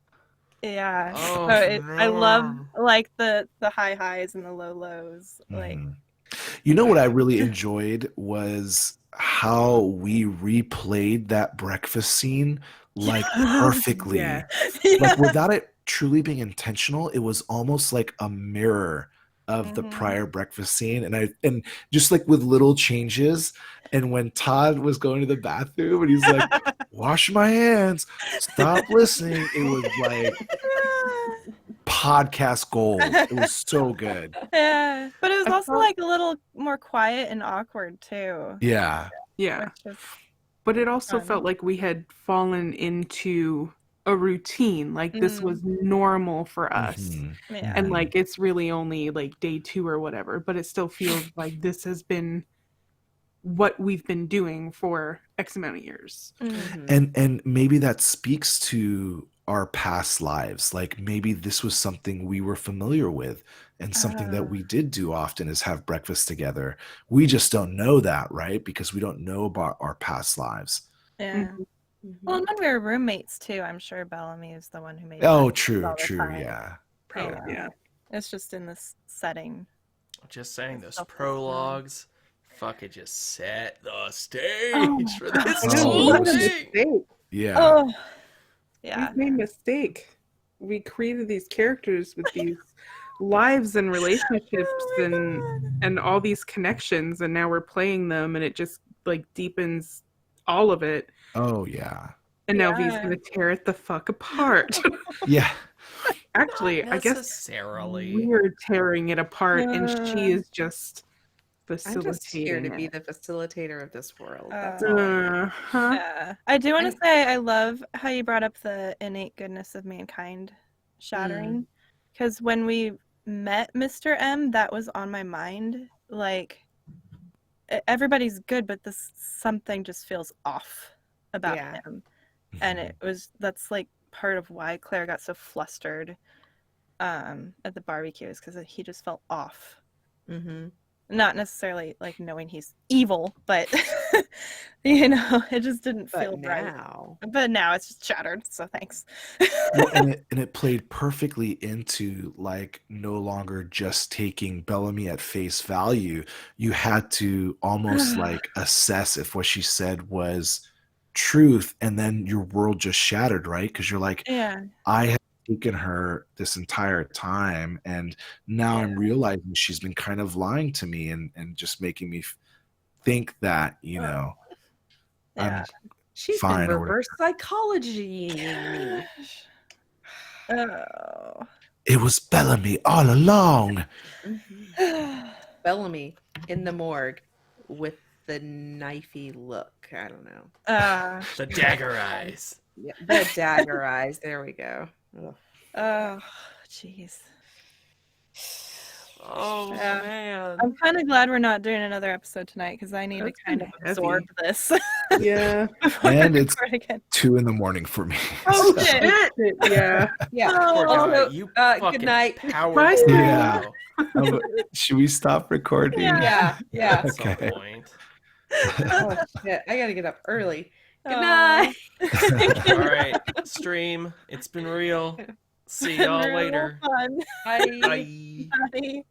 yeah. Oh, I love like the high highs and the low lows. Like, what I really enjoyed was how we replayed that breakfast scene like perfectly. Yeah. Like without it truly being intentional, it was almost like a mirror of the prior breakfast scene, and just like with little changes. And when Todd was going to the bathroom and he's like, wash my hands, stop listening, it was like podcast gold. It was so good. Yeah, but it was also like a little more quiet and awkward too. Yeah. But it also felt like we had fallen into a routine, like this was normal for us. And like it's really only like day 2 or whatever, but it still feels like this has been what we've been doing for X amount of years. And maybe that speaks to our past lives. Like maybe this was something we were familiar with, and something that we did do often is have breakfast together. We just don't know that, right? Because we don't know about our past lives. Yeah. Well, and when we were roommates too, I'm sure Bellamy is the one who made. True, time. Yeah. Probably, yeah. It's just in this setting. Just saying, those prologues fucking just set the stage for this whole thing. Yeah. Oh, yeah. We made a mistake. We created these characters with these lives and relationships and all these connections, and now we're playing them, and it just like deepens all of it. Oh yeah. And now V's gonna tear it the fuck apart. Yeah. Actually, I guess we're tearing it apart, and she is just facilitating. I'm just here to be the facilitator of this world. That's Yeah. I do want to say I love how you brought up the innate goodness of mankind shattering, because when we met Mr. M, that was on my mind. Like, everybody's good, but something just feels off about him. And that's like part of why Claire got so flustered at the barbecue, is because he just felt off. Not necessarily like knowing he's evil, but it just didn't feel right. But now it's just shattered, so thanks. Well, and it played perfectly into like no longer just taking Bellamy at face value. You had to almost like assess if what she said was truth, and then your world just shattered, right? Because you're like, I have taken her this entire time, and now I'm realizing she's been kind of lying to me and just making me think that I'm she's fine, been reverse psychology. It was Bellamy all along. Bellamy in the morgue with the knifey look. I don't know. The dagger eyes. Yeah, the dagger eyes. There we go. Ugh. Oh, jeez. Oh, man. I'm kind of glad we're not doing another episode tonight, because I need to kind of absorb this. Yeah. And it's 2 a.m. for me. Oh, so. shit. Yeah. Poor guy. You good night. Power Yeah. Should we stop recording? Yeah. At some Okay. point. Oh, shit. I gotta get up early. Good night. All right, stream. It's been real. See y'all later. Fun. Bye. Bye. Bye.